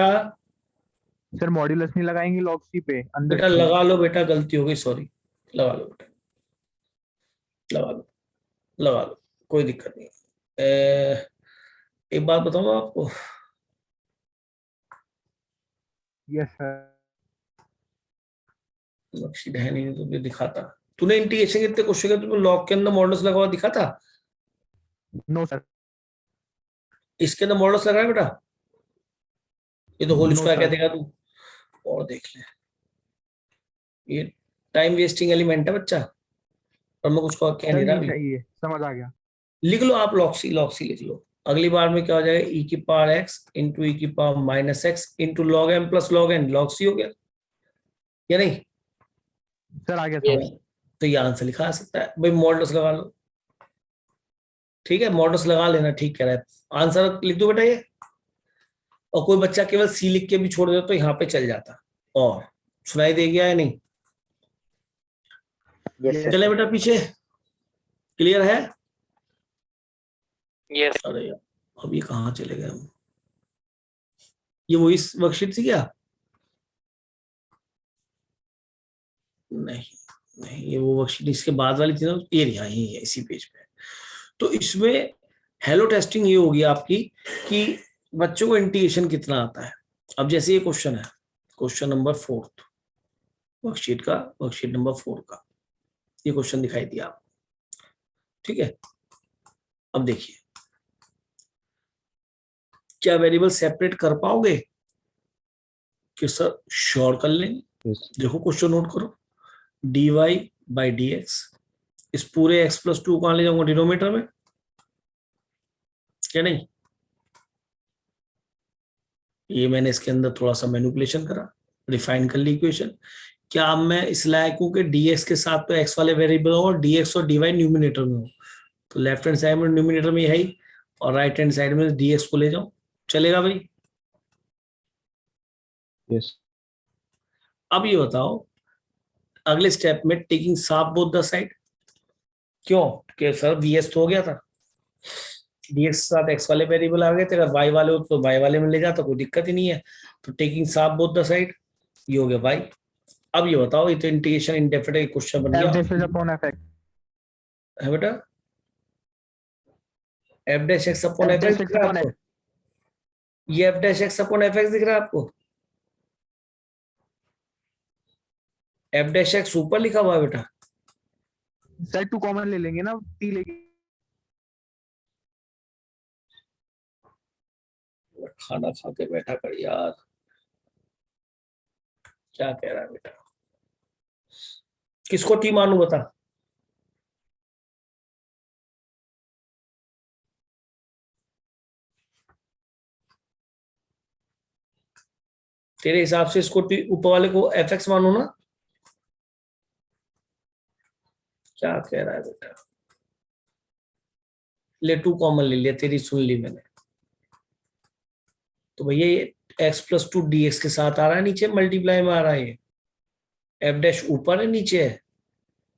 सर मॉड्यूलस नहीं लगाएंगे लॉग सी पे अंदर बेटा की? लगा लो बेटा, गलती हो गई, सॉरी, लगा लो बेटा, लगा लो, लगा लो, कोई दिक्कत नहीं। एक बात बताऊँ आपको, यस सर। वर्कशीट है नहीं तो फिर दिखाता। तूने इंटीग्रेशन के इतने क्वेश्चन के तुमने लॉग के अंदर मॉडल्स लगा हुआ दिखा था? No sir. इसके अंदर मॉडल्स लगा है बेटा? ये तो होल No, स्क्वायर sir. क्या देगा तू, और देख ले। ये टाइम वेस्टिंग एलिमेंट है बच्चा, और मैं कुछ कह सर नहीं रहा नहीं अभी। चाहिए, समझ आ गया। लिख लो आप लॉग सी लिख लो। अगली बार में क्या हो जाएगा, e की पावर x इंटू e की power -x into log m plus log n, log c हो गया या नहीं? सर आ गया Yes. समझ। तो ये आंसर लिखा आ सकता है भाई, मॉडल्स लगा लो। ठीक है, मॉडल्स लगा लेना, ठीक कह रहा है। आंसर लिख दो बेटा ये, और कोई बच्चा केवल सी लिख के भी छोड़ दे तो यहाँ पे चल जाता। और सुनाई दे गया या नहीं? Yes, चले बेटा पीछे, क्लियर है? यस अरे यार, अब ये कहाँ चले गए हम? ये वही वर्कशीट थी क्या? नहीं नहीं, ये वो वर्कशीट इसके बाद वाली थी ना, ये नहीं, यही है इसी पेज पे। तो इसमें हेलो टेस्टिंग ये होगी आपकी कि बच्चों को इंटीग्रेशन कितना आता है। अब जैसे ये क्वेश्चन है, क्वेश्चन नंबर 4 वर्कशीट का, वर्कशीट नंबर 4 का ये क्वेश्चन दिखाई दिया आपको, ठीक है? अब देखिए, क्या वेरिएबल सेपरेट कर पाओगे कि सर श्योर कर लेंगे। Yes. देखो क्वेश्चन नोट करो, dy बाई dx, इस पूरे x प्लस 2 कहां ले जाऊंगा, डिनोमिनेटर में, क्या नहीं? ये मैंने इसके अंदर थोड़ा सा मैनिपुलेशन करा, रिफाइन कर ली इक्वेशन। क्या अब मैं इस लायक हूं कि dx के साथ तो x वाले वेरिएबल हो और dx और dy न्यूमिनेटर में हो, तो लेफ्ट हैंड साइड में न्यूमिनेटर में है ही, और राइट हैंड साइड में dx को ले जाऊं, चलेगा भाई? Yes. अब ये बताओ, अगले स्टेप में टेकिंग साफ बोथ द साइड, क्यों कि सर वीएस तो हो गया था, डीएक्स के साथ एक्स वाले वेरिएबल आ गए थे, अगर वाई वाले हो तो वाई वाले में ले जाता, कोई दिक्कत ही नहीं है। तो टेकिंग साफ बोथ द साइड, ये हो गया वाई। अब ये बताओ, ये तो इंटीग्रेशन इंडेफिनिट क्वेश्चन बन F गया dash is upon F x. है बेटा, F dash x upon F F dash x x दिख रहा है upon आपको? x. ये F dash x upon F x दिख रहा है आपको? एफ डैश एक्स ऊपर लिखा हुआ है बेटा, सर 2 कॉमन ले लेंगे ना, t लेके। खाना खा के बैठा कर यार, क्या कह रहा है बेटा, किसको टी मानू बता? तेरे हिसाब से इसको टी, ऊपर वाले को एफ एक्स मानू ना? क्या कह रहा है बेटा, ले 2 कॉमन ले लिया, तेरी सुन ली मैंने। तो भैया ये x प्लस 2 dx के साथ आ रहा है, नीचे मल्टीप्लाई में आ रहा है, ये एफ डैश ऊपर है नीचे है,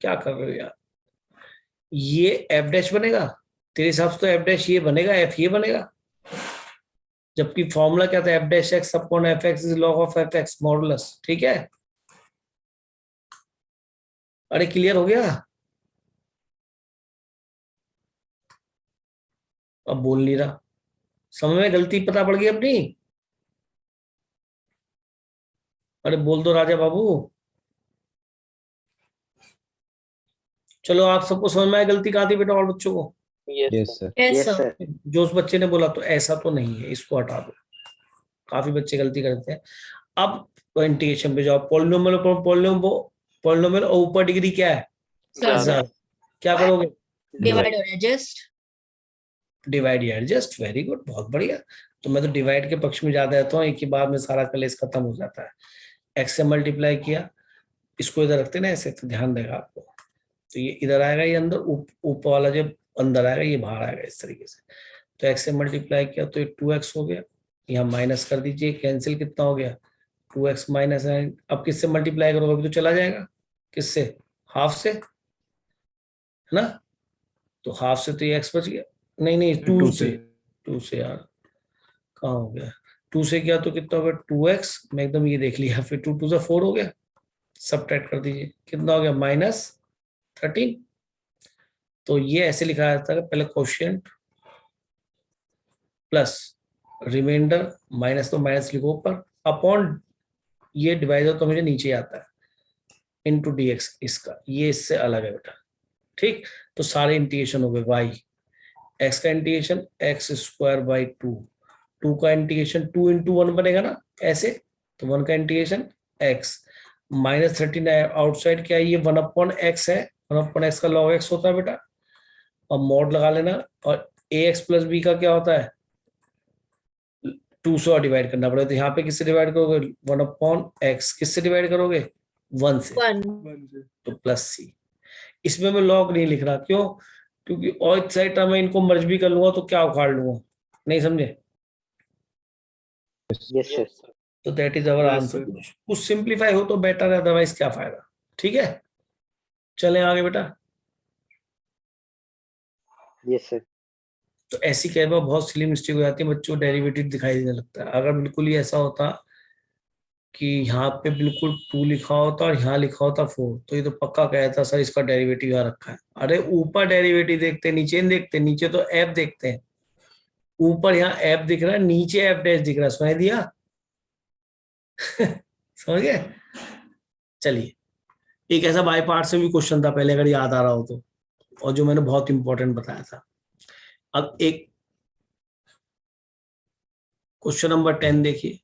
क्या कर रहे हो यार? ये एफ डैश बनेगा तेरे हिसाब से, तो एफ डैश ये बनेगा, एफ ये बनेगा, जबकि फॉर्मूला क्या था, F dash x upon F x is log of F x modulus, ठीक है? अरे क्लियर हो गया? अब बोल नहीं रहा, समझ में गलती पता पड़ गई अपनी? अरे बोल दो राजा बाबू। चलो आप सबको समझ में आया गलती कहाँ थी बेटा और बच्चों को? Yes yes sir. Sir. Yes, sir. जो उस बच्चे ने बोला तो ऐसा तो नहीं है, इसको हटा दो। काफी बच्चे गलती करते हैं। अब इंटीग्रेशन पे जाओ। पॉलिनोमियल पॉलिनोमियल और ऊपर डिग्री क्या है? Sir. ज्यादा। क्या करोगे? Divide or adjust. डिवाइड या एडजस्ट। वेरी गुड, बहुत बढ़िया। तो मैं तो डिवाइड के पक्ष में ज्यादा रहता हूँ, एक ही बार में सारा कलेश खत्म हो जाता है। एक्स से मल्टीप्लाई किया, इसको इधर रखते ना ऐसे, तो ध्यान देगा आपको। तो ये इधर आएगा, ये अंदर, ऊपर वाला जो अंदर आएगा ये बाहर आएगा, इस तरीके से। तो एक्स से मल्टीप्लाई किया तो ये 2x हो गया, यहाँ माइनस कर दीजिए, कैंसिल कितना हो गया? 2x minus. अब किससे मल्टीप्लाई करोगे? अभी तो चला जाएगा। किससे? हाफ से, है ना? तो हाफ से तो ये x बच गया। नहीं 2 से। 2 से यार कहाँ हो गया? 2 से किया तो कितना हो गया? 2x। मैं एकदम ये देख लिया, फिर 2 से 4 हो गया। सबट्रैक्ट कर दीजिए, कितना हो गया? -13। तो ये ऐसे लिखा जाता है, पहले क्वोशिएंट प्लस रिमाइंडर, माइनस तो माइनस लिखो ऊपर, अपॉन ये डिवाइडर तो मुझे नीचे आता है, इनटू dx इसका, ये इससे अलग है बेटा। ठीक, तो सारे इंटीग्रेशन हो गए। y x का इंटीग्रेशन x² 2 का इंटीग्रेशन 2 × 1 बनेगा ना ऐसे, तो 1 का इंटीग्रेशन x -13 आउटसाइड क्या है? ये 1/x है, 1/x का log x होता है बेटा, और मॉड लगा लेना। और ax + b का क्या होता है? 2 से डिवाइड करना पड़ेगा, तो यहाँ पे किससे डिवाइड करोगे? 1/x। किससे डिवाइड करोगे? 1 से। 1. तो +c। इसमें मैं log नहीं लिख रहा, क्यों? क्योंकि और साइड में इनको मर्ज भी कर लूंगा तो क्या उखाड़ लूंगा, नहीं समझे? Yes sir. तो दैट इज अवर आंसर। कुछ सिंप्लीफाई हो तो बेटर है, अदरवाइज क्या फायदा। ठीक है, चलें आगे बेटा। Yes sir. तो ऐसी कई बार बहुत सिली मिस्टेक हो जाती है, बच्चों को डेरिवेटिव दिखाई देने लगता है। अगर बिल्कुल ही ऐसा होता कि यहाँ पे बिल्कुल 2 लिखा होता और यहाँ लिखा होता 4, तो ये तो पक्का कहता सर इसका डेरिवेटिव यहाँ रखा है। अरे ऊपर डेरिवेटिव देखते, नीचे नहीं देखते। नीचे तो एफ देखते हैं, ऊपर यहाँ एफ दिख रहा है, नीचे एफ डैश दिख रहा है। सुनाई दिया? समझ गए? चलिए, एक ऐसा बाय पार्ट से भी क्वेश्चन था पहले, अगर याद आ रहा हो तो, और जो मैंने बहुत इंपॉर्टेंट बताया था। अब एक क्वेश्चन नंबर 10 देखिए।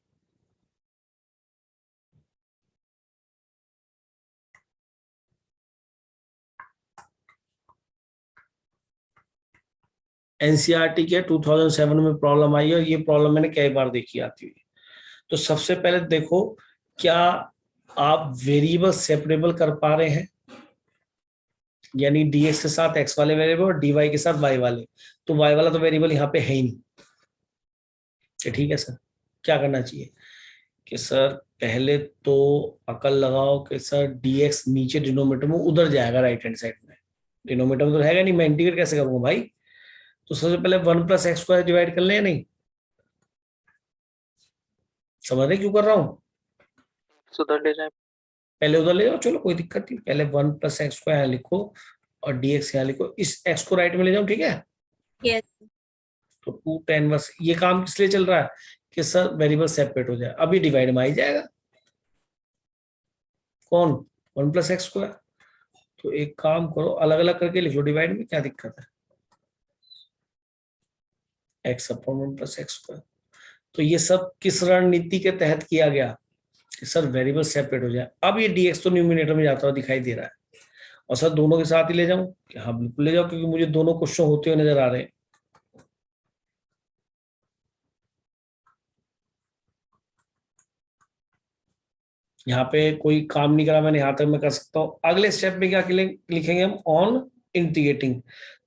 एनसीईआरटी के 2007 में प्रॉब्लम आई है, और ये प्रॉब्लम मैंने कई बार देखी आती हुई। तो सबसे पहले देखो, क्या आप वेरिएबल सेपरेबल कर पा रहे हैं? यानी dx के साथ x वाले वेरिएबल और dy के साथ y वाले। तो y वाला तो वेरिएबल यहाँ पे है ही नहीं। ठीक है सर, क्या करना चाहिए कि सर पहले तो अकल लगाओ कि सर dx नीचे डिनोमिनेटर में उधर जाएगा, राइट हैंड साइड में। डिनोमिनेटर में तो रहेगा नहीं, मैं इंटीग्रेट कैसे करूंगा भाई? तो सबसे पहले 1 + x² डिवाइड कर ले या नहीं? समझ रहे क्यों कर रहा हूँ? उधर ले जाए। पहले उधर ले जाओ, चलो कोई दिक्कत नहीं। पहले 1 + x² यहाँ लिखो और dx यहाँ लिखो, इस x को राइट में ले जाओ। ठीक है, Yes. तो 2 tan 1। ये काम किस लिए चल रहा है कि सर वेरिएबल सेपरेट हो जाए। अभी डिवाइड में आ ही जाएगा कौन? 1 + x²। तो एक काम करो, अलग अलग करके लिखो डिवाइड में, क्या दिक्कत है? x/1 + x²। तो ये सब किस रणनीति के तहत किया गया कि सर वेरिएबल सेपरेट हो जाए। अब ये dx तो न्यूमिनेटर में जाता हुआ दिखाई दे रहा है, और सर दोनों के साथ ही ले जाऊं? हाँ बिल्कुल ले जाओ, क्योंकि मुझे दोनों क्वेश्चन होते हुए नजर आ रहे हैं। यहाँ पे कोई काम नहीं करा मैंने, यहाँ तक मैं कर सकता हूँ। अगले स्टेप में क्या लिखेंगे हम? On integrating.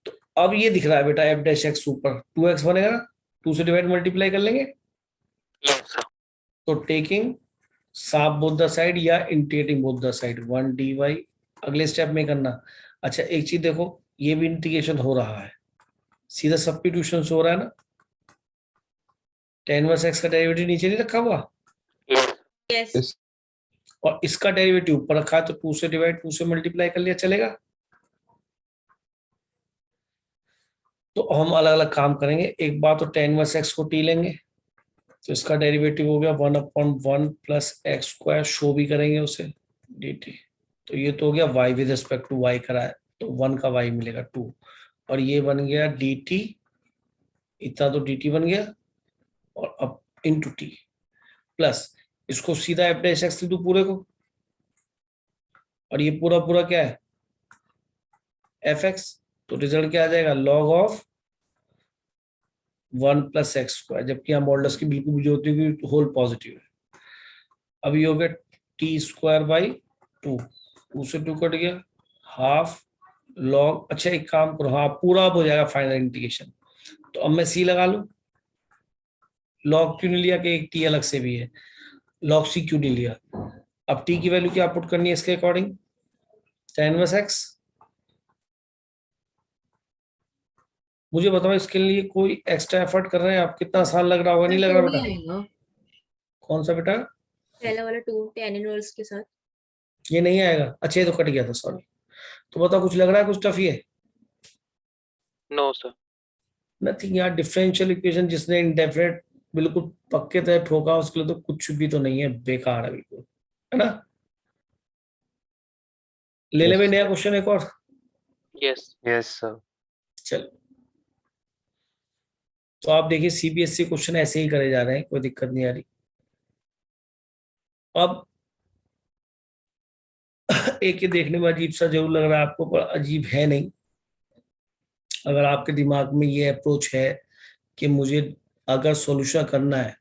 तो अब ये दिख रहा है बेटा f' ऊपर 2x बनेगा, 2 से डिवाइड मल्टीप्लाई कर लेंगे। Yes sir. तो टेकिंग साफ बोथ द साइड या integrating both the side 1 dy। अगले स्टेप में करना। अच्छा एक चीज देखो, ये भी इंटीग्रेशन हो रहा है, सीधा सब्स्टिट्यूशन हो रहा है ना। tan 1x का डेरिवेटिव नीचे नहीं रखा हुआ, Yes. Yes. और इसका डेरिवेटिव ऊपर रखा है, तो 2 से डिवाइड 2 से मल्टीप्लाई कर लिया, चलेगा? तो हम अलग अलग काम करेंगे। एक बार तो tan इनवर्स x को t लेंगे, तो इसका डेरिवेटिव हो गया 1/1 प्लस एक्स स्क्वायर, शो भी करेंगे उसे dt। तो ये तो हो गया y with respect to y करा है, तो 1 का y मिलेगा 2, और ये बन गया dt, इतना तो dt बन गया, और अब इंटू टी प्लस इसको सीधा एफ डैश एक्स लिख पूरे को, और ये पूरा पूरा क्या है एफ एक्स, तो रिजल्ट क्या आ जाएगा log of 1 plus x square, जबकि यहाँ मॉडुलस की बिल्कुल भी जरूरत नहीं क्योंकि होल पॉजिटिव है। अब ये हो गया टी स्क्वायर बाई 2, 2 से 2 कट गया, हाफ लॉग। अच्छा एक काम करो, हाँ पूरा हो जाएगा फाइनल इंटीग्रेशन, तो अब मैं सी लगा लूं। लॉग क्यों नहीं लिया कि एक टी अलग से भी है, लॉग सी क्यों नहीं लिया। अब टी की वैल्यू क्या पुट करनी है इसके अकॉर्डिंग, tan इनवर्स एक्स। मुझे बताओ इसके लिए कोई एक्स्ट्रा एफर्ट कर रहे हैं आप, कितना आसान लग रहा होगा, नहीं लग रहा बेटा? आएगा कौन सा बेटा? पहला वाला 2 tan इनवर्स के साथ। ये नहीं आएगा, अच्छा ये तो कट गया था, सॉरी। तो बताओ कुछ लग रहा है कुछ टफ ये? No sir. नथिंग यार, डिफरेंशियल इक्वेशन जिसने इंडेफिनेट बिल्कुल पक्के तरह ठोका उसके लिए तो कुछ भी तो नहीं है, बेकार है बिल्कुल, है ना। ले ले भाई नया क्वेश्चन एक और। Yes yes sir. चलो तो आप देखिए सीबीएसई क्वेश्चन ऐसे ही करे जा रहे हैं, कोई दिक्कत नहीं आ रही। अब एक ही देखने में अजीब सा जरूर लग रहा है आपको, पर अजीब है नहीं। अगर आपके दिमाग में ये अप्रोच है कि मुझे अगर सॉल्यूशन करना है,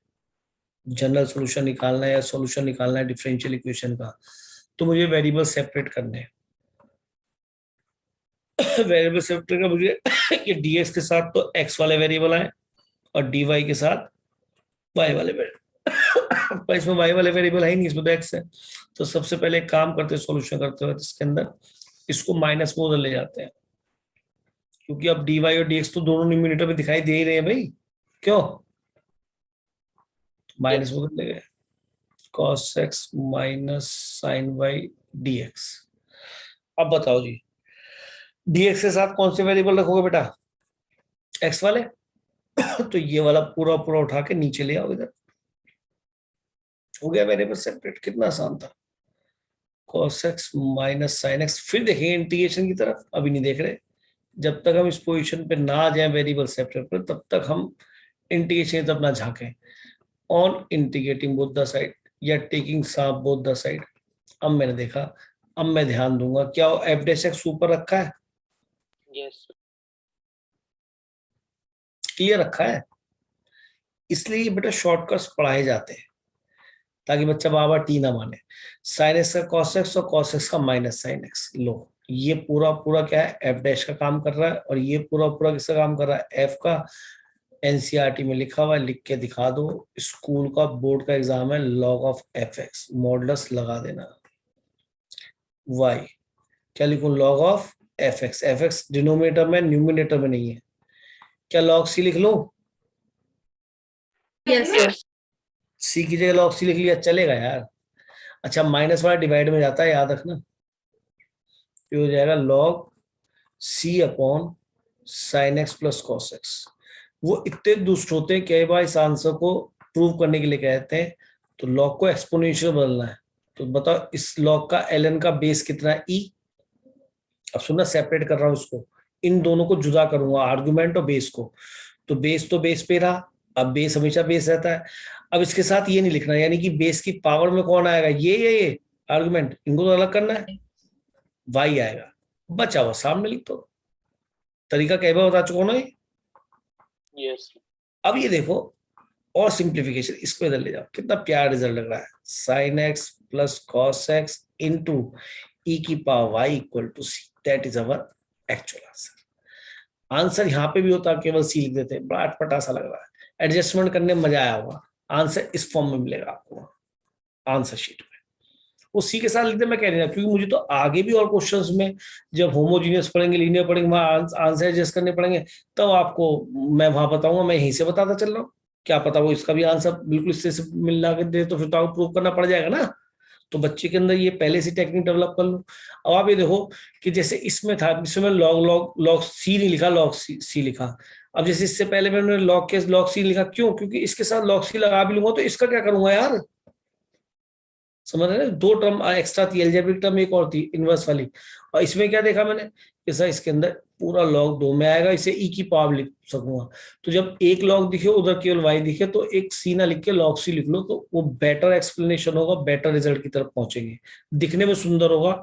जनरल सॉल्यूशन निकालना है या सॉल्यूशन निकालना है डिफरेंशियल इक्वेशन का, तो मुझे वेरिएबल सेपरेट करने हैं। वेरिएबल सेपरेट का मुझे ये dx के साथ तो x वाले वेरिएबल आए और dy के साथ y वाले वेरिएबल, पर इसमें y वाले वेरिएबल है ही नहीं, इसमें तो x है। तो सबसे पहले एक काम करते हैं सॉल्यूशन करते हुए, इसके अंदर इसको माइनस में उधर ले जाते हैं, क्योंकि अब dy और dx तो दोनों न्यूमरेटर में दिखाई दे ही रहे हैं भाई, क्यों? माइनस में उधर ले गए, cos x minus sin y dx। अब बताओ जी dx के साथ कौन से वेरिएबल रखोगे बेटा, x वाले? तो ये वाला पूरा पूरा उठा के नीचे ले आओ इधर, हो गया वेरिएबल सेपरेट। कितना आसान था, cos x minus sin x। फिर देखेंगे इंटीग्रेशन की तरफ, अभी नहीं देख रहे। जब तक हम इस पोजीशन पे ना आ जाए वेरिएबल सेपरेट पर, तब तक हम इंटीग्रेशन की तरफ ना झांकें। On integrating both the side या टेकिंग साफ बोथ द साइड। अब मैंने देखा, अब मैं ध्यान दूंगा, क्या एफ डैश एक्स ऊपर रखा है? यस क्लियर रखा है, इसलिए बेटा शॉर्टकट्स पढ़ाए जाते हैं ताकि बच्चा बार बार टी ना माने। साइन एक्स का कॉस एक्स और कॉस एक्स का माइनस साइन एक्स। लो ये पूरा पूरा क्या है, एफ डैश का काम कर रहा है, और ये पूरा पूरा किसका काम कर रहा है, एफ का। एनसीईआरटी में लिखा हुआ है, लिख के दिखा दो। स्कूल का बोर्ड का एग्जाम है, log of F x, modulus लगा देना। वाई क्या लिखूं, log of F x. F x denominator में न्यूमिनेटर में नहीं है, क्या लॉग सी लिख लो? Yes sir. सी की जगह लॉग सी लिख लिया, चलेगा यार। अच्छा माइनस वाला डिवाइड में जाता है, याद रखना। ये हो जाएगा log c upon sine x plus cos x. वो इतने दुष्ट होते हैं, कई बार इस आंसर को प्रूव करने के लिए कहते हैं तो लॉग को एक्सपोनेंशियल बदलना है। तो बताओ इस लॉग का ln का बेस कितना है, e। अब सुनना, सेपरेट कर रहा हूं इसको, इन दोनों को जुदा करूंगा, आर्गुमेंट और बेस को। तो बेस पे रहा, अब बेस हमेशा बेस रहता है। अब इसके साथ ये नहीं लिखना, यानी कि बेस की पावर में कौन आएगा, ये आर्गुमेंट, इनको तो अलग करना है, y आएगा। बचा हुआ सामने लिख दो। तरीका कई बार बता चुका हूं ना ये। यस अब ये देखो और सिंप्लीफिकेशन, इसको इधर ले जाओ, कितना प्यारा रिजल्ट लग रहा है। Sine x plus cos x into e की power y equal to c, that is our actual answer. Answer यहाँ पे भी होता, केवल सी लिख देते, बड़ा अटपटा सा लग रहा है। एडजस्टमेंट करने में मजा आया होगा। आंसर इस फॉर्म में मिलेगा आपको आंसर शीट में, वो सी के साथ लिखते मैं कह रहा, क्योंकि मुझे तो आगे भी और क्वेश्चंस में जब होमोजीनियस पढ़ेंगे, लीनियर पढ़ेंगे, वहां आंसर एडजस्ट करने पड़ेंगे, तब तो आपको मैं वहां बताऊंगा। मैं यहीं से बताता चल रहा हूँ, क्या पता वो इसका भी आंसर बिल्कुल इससे मिला के दे, तो फिर तो आपको प्रूव करना पड़ जाएगा ना। तो बच्चे के अंदर ये पहले से टेक्निक डेवलप कर लो। अब आप ये देखो कि जैसे इसमें था, इसमें लॉग लॉग लॉग सी नहीं लिखा, लॉग सी लिखा। अब जैसे इससे पहले मैंने लॉग सी लिखा, क्यों? क्योंकि इसके साथ लॉग सी लगा भी लूंगा तो इसका क्या करूंगा यार, समझ रहे हैं? दो टर्म एक्स्ट्रा थी, एल्जेब्रिक टर्म एक और थी इनवर्स वाली। और इसमें क्या देखा मैंने कि सर इसके अंदर पूरा लॉग 2 में आएगा, इसे ई की पावर लिख सकूंगा। तो जब एक लॉग दिखे उधर केवल वाई दिखे तो एक सी ना लिख के लॉग सी लिख लो, तो वो बेटर एक्सप्लेनेशन होगा, बेटर रिजल्ट की तरफ पहुंचेंगे, दिखने में सुंदर होगा।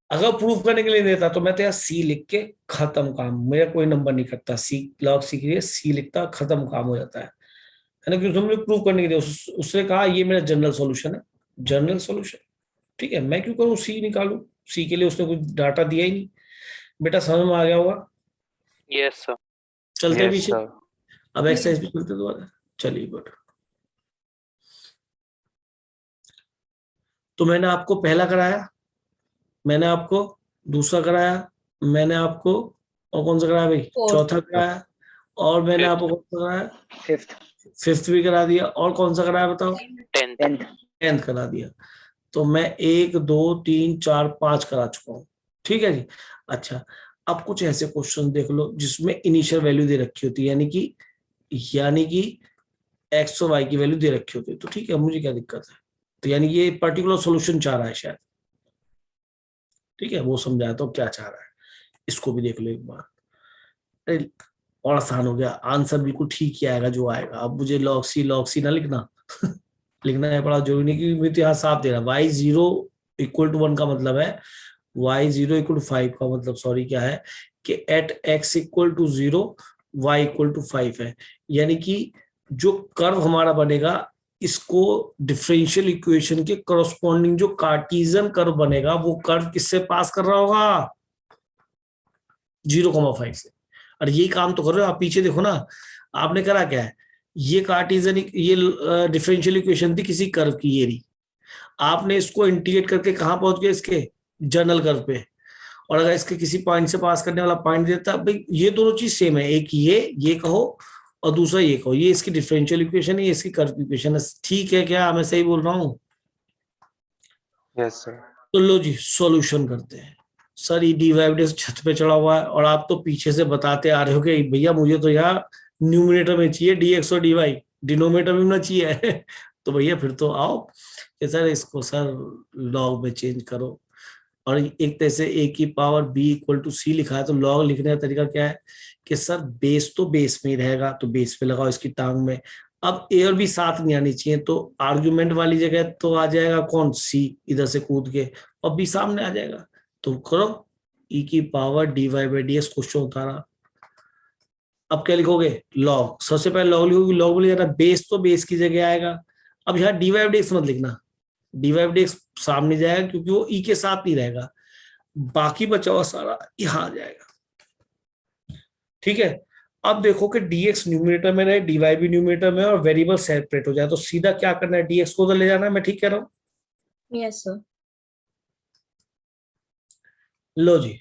अगर प्रूफ करने के लिए देता तो मैं तो यार सी लिख के खत्म काम, मेरा कोई नंबर नहीं करता, सी लॉग सी के लिए सी लिखता, खत्म काम हो जाता है ना। क्योंकि तुमने प्रूव करने के लिए उसने कहा ये मेरा जनरल सॉल्यूशन है, जनरल सॉल्यूशन, ठीक है, मैं क्यों करूं सी निकालूं, सी के लिए उसने कुछ डाटा दिया ही नहीं। बेटा समझ में आ गया होगा? Yes sir. चलते Yes, पीछे, sir. अब एक्सरसाइज भी चलते दोबारा, चलिए बेटा। तो मैंने आपको पहला कराया, मैंने आपको दूसरा कराया, मैंने आपको और कौन सा कराया भाई, Fourth. चौथा कराया, और मैंने आपको कौन सा कराया, फिफ्थ भी करा दिया, और कौन सा कराया बताओ, 10th। 10th करा दिया। तो मैं 1 2 3 4 5 करा चुका हूँ, ठीक है जी। अच्छा, अब कुछ ऐसे क्वेश्चन देख लो जिसमें इनिशियल वैल्यू दे रखी होती है, यानी कि एक्स और वाई की वैल्यू दे रखी होती है, तो ठीक है, मुझे क्या दिक्कत है। तो यानी ये पर्टिकुलर सॉल्यूशन चाह रहा है शायद, ठीक है, वो समझाया तो क्या चाह रहा है, इसको भी देख लो एक बार। अरे और आसान हो गया, आंसर बिल्कुल ठीक ही आएगा जो आएगा। अब मुझे लॉग सी ना लिखना लिखना है बड़ा जरूरी नहीं, क्योंकि मैं तो यहाँ साफ दे रहा, y 0 = 1 का मतलब है, y 0 = 5 का मतलब, सॉरी, क्या है कि एट x = 0 y = 5 है। यानी कि जो कर्व हमारा बनेगा, इसको डिफरेंशियल इक्वेशन के करस्पॉन्डिंग जो कार्टेशियन कर्व बनेगा, वो कर्व किससे पास कर रहा होगा, 0,5 से। और यही काम तो कर रहे हो आप, पीछे देखो ना, आपने करा क्या है, ये कार्टेशियन, ये डिफरेंशियल इक्वेशन थी किसी कर्व की, ये रही, आपने इसको इंटीग्रेट करके कहां पहुंच गए, इसके जनरल कर्व पे। और अगर इसके किसी पॉइंट से पास करने वाला पॉइंट देता, भाई ये दोनों चीज सेम है, एक ये कहो और दूसरा ये कहो, ये इसकी डिफरेंशियल इक्वेशन है, ये इसकी कर्व इक्वेशन है, ठीक है क्या, मैं सही बोल रहा हूँ? Yes, sir. तो लो जी सॉल्यूशन करते हैं। सर ये डी छत पे चढ़ा हुआ है और आप तो पीछे से बताते आ रहे हो कि भैया मुझे तो यार न्यूमिनेटर में चाहिए dx और dy, डिनोमिनेटर में ना चाहिए तो भैया फिर तो आओ कि सर इसको सर लॉग में चेंज करो। और एक तरह से a की पावर b = c लिखा है, तो लॉग लिखने का तरीका क्या है कि सर बेस तो बेस में ही रहेगा, तो बेस पे लगाओ इसकी टांग में। अब a और b साथ नहीं आनी चाहिए, तो आर्गुमेंट वाली जगह तो आ जाएगा कौन, c, इधर से कूद के, और b सामने आ जाएगा। तो करो e की पावर dy/dx, क्वेश्चन उतारा। अब क्या लिखोगे, लॉग, सबसे पहले लॉग लिखोगे, लॉग बोले जाना बेस तो बेस की जगह आएगा। अब यहाँ dy/dx मत लिखना, dy/dx सामने जाएगा क्योंकि वो e के साथ नहीं रहेगा, बाकी बचा हुआ सारा यहाँ आ जाएगा, ठीक है। अब देखो कि dx न्यूमरेटर में रहे, dy भी न्यूमरेटर में, और वेरिएबल सेपरेट हो जाए, तो सीधा क्या करना है, dx को उधर ले जाना है, मैं ठीक कह रहा हूँ? Yes, sir. लो जी,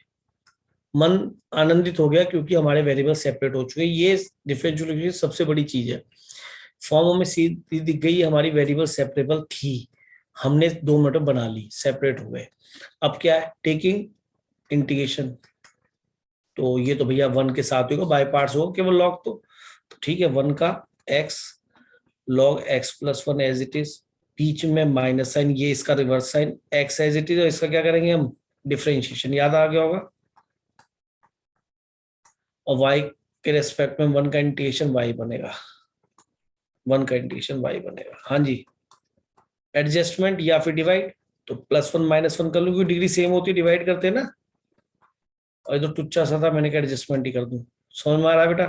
मन आनंदित हो गया क्योंकि हमारे वेरिएबल सेपरेट हो चुके हैं। ये डिफरेंशियल इक्वेशन सबसे बड़ी चीज है, फॉर्म में सीधी दिख गई, हमारी वेरिएबल सेपरेबल थी, हमने 2 मिनट बना ली, सेपरेट हो गए। अब क्या है, टेकिंग इंटीग्रेशन, तो ये तो भैया 1 के साथ होगा, बाय पार्ट्स होगा केवल लॉग, तो ठीक है, 1 का x log x + 1 as it is, बीच में माइनस साइन, ये इसका reverse sine, x as it is, और इसका क्या करेंगे हम, डिफरेंशिएशन, याद आ गया होगा। और y के रेस्पेक्ट में 1 का इंटीग्रेशन y बनेगा, 1 का इंटीग्रेशन y बनेगा। हाँ जी, एडजस्टमेंट या फिर डिवाइड, तो +1 - 1 कर लूं, क्योंकि डिग्री सेम होती है, डिवाइड करते हैं ना। और इधर टुच्चा सा था, मैंने कहा एडजस्टमेंट ही कर दूं। समझ में आ रहा है बेटा?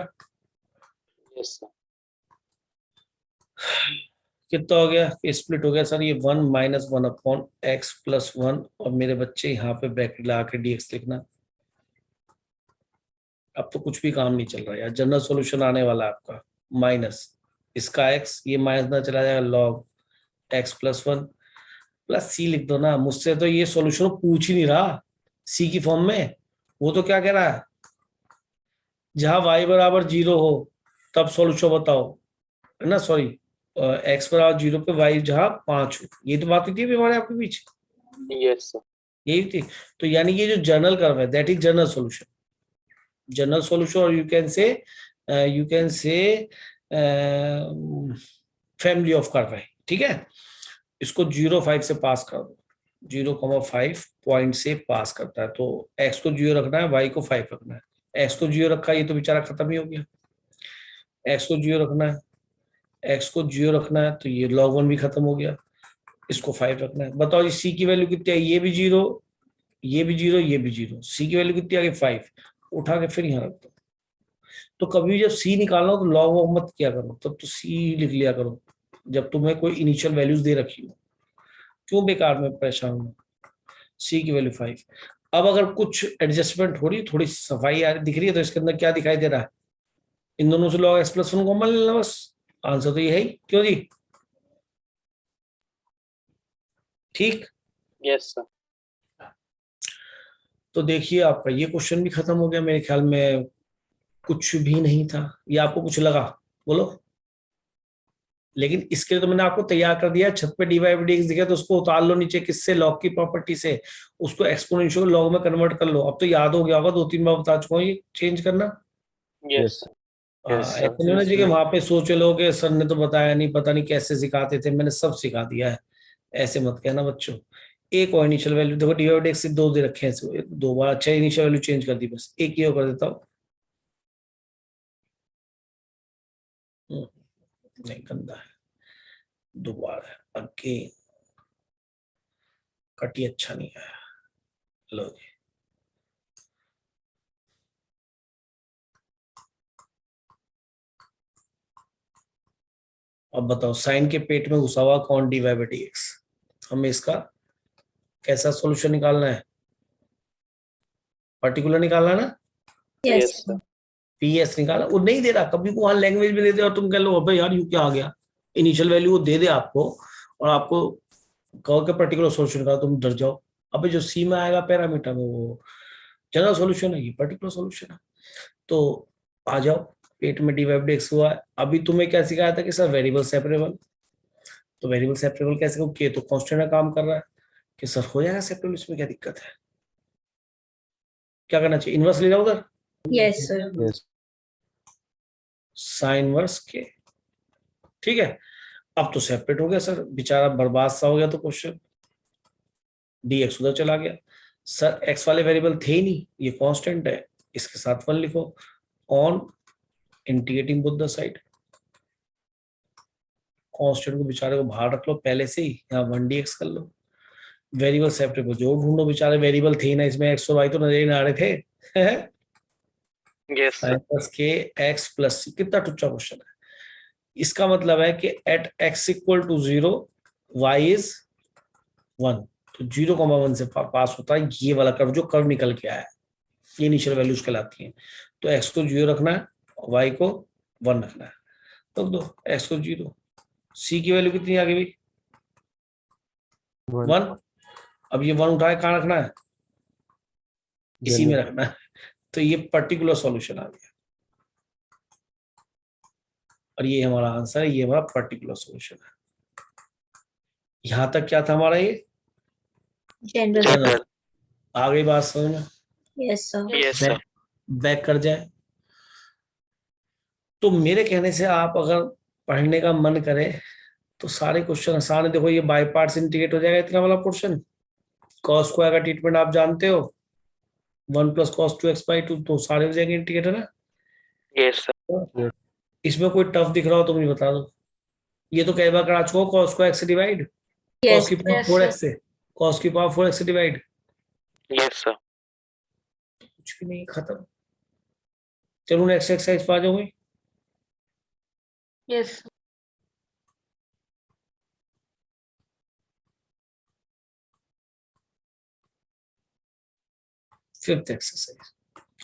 Yes sir. कितना हो गया, स्प्लिट हो गया सर, ये 1 - 1/x + 1, और मेरे बच्चे यहाँ पे ब्रैकेट लगा के dx लिखना। अब तो कुछ भी काम नहीं चल रहा यार, जनरल सॉल्यूशन आने वाला है आपका, माइनस इसका x, ये माइनस ना चला जाएगा, log x + 1 + c लिख दो ना। मुझसे तो ये सॉल्यूशन पूछ ही नहीं रहा c की फॉर्म में, वो तो क्या कह रहा है, जहां y = 0 हो तब सॉल्यूशन बताओ, है ना, सॉरी, एक्स बराबर 0 पे वाई जहां 5 हो, ये तो बात हुई थी अभी हमारे आपके बीच, यस सर। यही थी। तो यानी ये जो जनरल कर्व है that is general solution, general solution, और you can say family of curve है, ठीक है। इसको 0,5 से पास कर दो, 0,5 पॉइंट से पास करता है, तो x को 0 रखना है, y को 5 रखना है। x को 0 रखा, ये तो बेचारा खत्म ही हो गया। x को 0 रखना है, x को 0 रखना है, तो ये log 1 भी खत्म हो गया, इसको 5 रखना है। बताओ जी c की वैल्यू कितनी है, ये भी 0, ये भी 0, ये भी 0, c की वैल्यू कितनी आ गई 5, उठा के फिर यहाँ रख दो। तो कभी भी जब c निकालना हो तो log ऑफ मत किया करो, तब तो c लिख लिया करो जब तुम्हें कोई इनिशियल वैल्यूज दे रखी हो, क्यों बेकार में परेशान होना। c की वैल्यू 5। अब अगर कुछ एडजस्टमेंट हो रही, थोड़ी सफाई दिख रही है, तो इसके अंदर क्या दिखाई दे रहा है, इन दोनों से log x+1 कॉमन ले लेना बस, आंसर तो ये है ही, क्यों जी, ठीक। Yes sir. तो देखिए आपका ये क्वेश्चन भी खत्म हो गया, मेरे ख्याल में कुछ भी नहीं था, या आपको कुछ लगा बोलो। लेकिन इसके लिए तो मैंने आपको तैयार कर दिया, छत पे dy/dx दिखा तो उसको उतार लो नीचे, किससे, लॉग की प्रॉपर्टी से, उसको एक्सपोनेंशियल लॉग में कन्वर्ट कर लो। अब तो याद हो गया होगा, 2-3 बार बता चुका हूँ ये चेंज करना। Yes sir. Yes, sir. ऐसे नहीं होना चाहिए कि वहां पे सोच लो कि सर ने तो बताया नहीं, पता नहीं कैसे सिखाते थे, मैंने सब सिखा दिया है, ऐसे मत कहना बच्चों। एक और इनिशियल वैल्यू देखो, dy/dx से 2 दे रखे हैं, 2 बार, अच्छा इनिशियल वैल्यू चेंज कर दी, बस एक ही और कर देता हूँ। नहीं गंदा है, दोबारा अगेन, कटी अच्छा नहीं आया, लो जी। अब बताओ, साइन के पेट में घुसा हुआ कौन dy/dx, हमें इसका कैसा सॉल्यूशन निकालना है, पर्टिकुलर निकालना है ना, Yes. Yes sir. पीएस निकाला, वो नहीं दे रहा, कभी को वहां लैंग्वेज में दे दे और तुम कह लो अबे यार यू क्या आ गया, इनिशियल वैल्यू वो दे दे आपको और आपको कहो कि पर्टिकुलर सॉल्यूशन का, तुम डर जाओ। अबे जो सी में आएगा पैरामीटर में वो जनरल सॉल्यूशन है, ये पर्टिकुलर सॉल्यूशन है। तो आ जाओ, पेट में dy/dx हुआ है। अभी तुम्हें क्या सिखाया था कि सर वेरिएबल सेपरेबल, तो वेरिएबल सेपरेबल कैसे, के तो कांस्टेंट में काम कर रहा है, कि सर हो जाएगा सेपरेबल, इसमें क्या दिक्कत है, क्या करना चाहिए, इनवर्स ले जाओ उधर, Yes, sir. yes, sine inverse के, ठीक है। अब तो सेपरेट हो गया सर, बेचारा बर्बाद सा हो गया, तो क्वेश्चन dx उधर चला गया। सर x वाले वेरिएबल थे ही नहीं, ये कांस्टेंट है, इसके साथ 1 लिखो, on integrating both the side, constant को बेचारे को बाहर रख लो पहले से ही, यहाँ 1dx कर लो, वेरिएबल सेपरेबल जो ढूंढो, बेचारे वेरिएबल थे ही ना इसमें, x और y तो नजर ही ना आ रहे थे। Yes sir. साइन के x प्लस c, कितना टुच्चा क्वेश्चन है। इसका मतलब है कि at x equal to 0 y is 1, तो 0,1 से पास होता है ये वाला कर्व, जो कर्व निकल के आया है, ये इनिशियल वैल्यूज कहलाती हैं। तो x को 0 रखना है, y को 1 रखना है, तो दो x को 0, c की वैल्यू कितनी आ गई भाई 1। अब ये 1 उठाए कहाँ रखना है, इसी में रखना है, तो ये पर्टिकुलर सॉल्यूशन आ गया, और ये हमारा आंसर है, ये हमारा पर्टिकुलर सॉल्यूशन है। यहां तक क्या था हमारा, ये General. जनरल, आ गई बात समझ में, Yes, sir. Yes sir. Back कर जाए। तो मेरे कहने से आप अगर पढ़ने का मन करे तो सारे क्वेश्चन आसान है। देखो ये बाय पार्ट्स इंटीग्रेट हो जाएगा, इतना वाला पोर्शन, cos स्क्वायर का ट्रीटमेंट आप जानते हो, 1 + cos 2x/2, तो सारे हो जाएंगे इंटीग्रेट, है ना। Yes sir. इसमें कोई टफ दिख रहा हो तो मुझे बता दो। ये तो कई बार करा चुका हूं, cos को x से डिवाइड, Yes. cos की पावर 4x से, cos की पावर 4x से डिवाइड, यस सर। कुछ भी नहीं, खत्म। चलो नेक्स्ट एक्सरसाइज पे आ जाओगे। Yes. फिफ्थ एक्सरसाइज,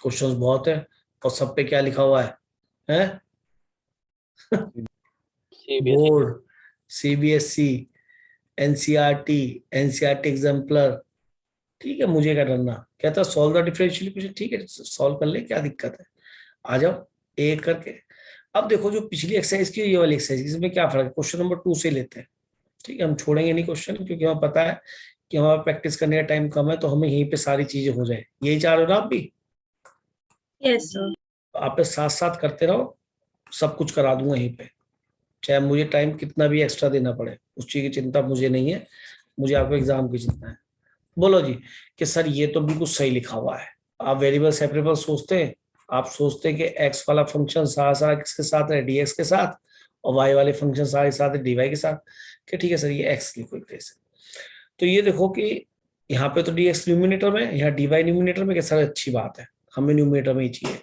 क्वेश्चंस बहुत है और सब पे क्या लिखा हुआ है? Board, CBSE, NCERT, NCERT exemplar, ठीक है। मुझे क्या करना, कहता सॉल्व द डिफरेंशियल इक्वेशन, ठीक है सॉल्व कर ले, क्या दिक्कत है, आ जाओ एक करके। अब देखो जो पिछली एक्सरसाइज की ये वाली एक्सरसाइज इसमें क्या फर्क है, क्वेश्चन नंबर 2 से लेते हैं। ठीक है, हम छोड़ेंगे नहीं क्वेश्चन, क्योंकि हमें पता है कि हमारा प्रैक्टिस करने का टाइम कम है, तो हमें यहीं पे सारी चीजें हो जाए। यही चाह रहे हो ना आप भी? Yes sir. आप साथ साथ करते रहो, सब कुछ करा दूंगा यहीं पे, चाहे मुझे टाइम कितना भी एक्स्ट्रा देना पड़े, उस चीज की चिंता मुझे नहीं है, मुझे आपको एग्जाम की चिंता है। बोलो जी कि सर ये तो बिल्कुल सही लिखा हुआ है। आप वेरिएबल सेपरेबल सोचते हैं, आप सोचते हैं कि एक्स वाला फंक्शन सारा किसके साथ है, डीएक्स के साथ, और वाई वाले फंक्शन सारे साथ है डीवाई के साथ, कि ठीक है सर ये एक्स लिखो एक तरह से। तो ये देखो कि यहाँ पे तो डीएक्स न्यूमिनेटर में, यहाँ डीवाई न्यूमिनेटर में, कि सर अच्छी बात है, हमें न्यूमिनेटर में ही चाहिए।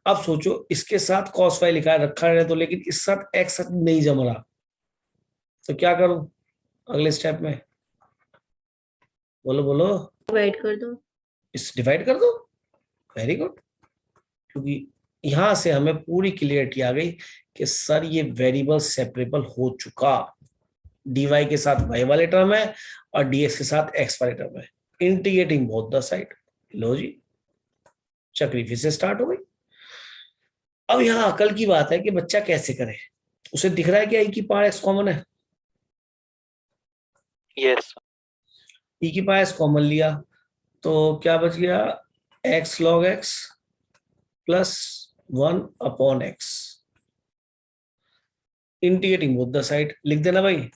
अब सोचो इसके साथ कॉस वाई लिखा है रखा है, तो लेकिन इस साथ एक्स नहीं जम रहा, तो क्या करूं अगले स्टेप में? बोलो बोलो। डिवाइड कर दो। इस डिवाइड कर दो। वेरी गुड, क्योंकि यहां से हमें पूरी क्लियरिटी आ गई कि सर ये वेरिएबल सेपरेबल हो चुका, dy के साथ y वाले टर्म है और dx के साथ x वाले टर्म है, इंटीग्रेटिंग बोथ द साइड। लो जी, चक्री फिर से स्टार्ट हो गई। अब यहाँ अकल की बात है कि बच्चा कैसे करे। उसे दिख रहा है कि i की पावर x कॉमन है, यस e की पावर x कॉमन लिया, तो क्या बच गया, x log x plus 1 upon x, integrating both the side. लिख देना भाई।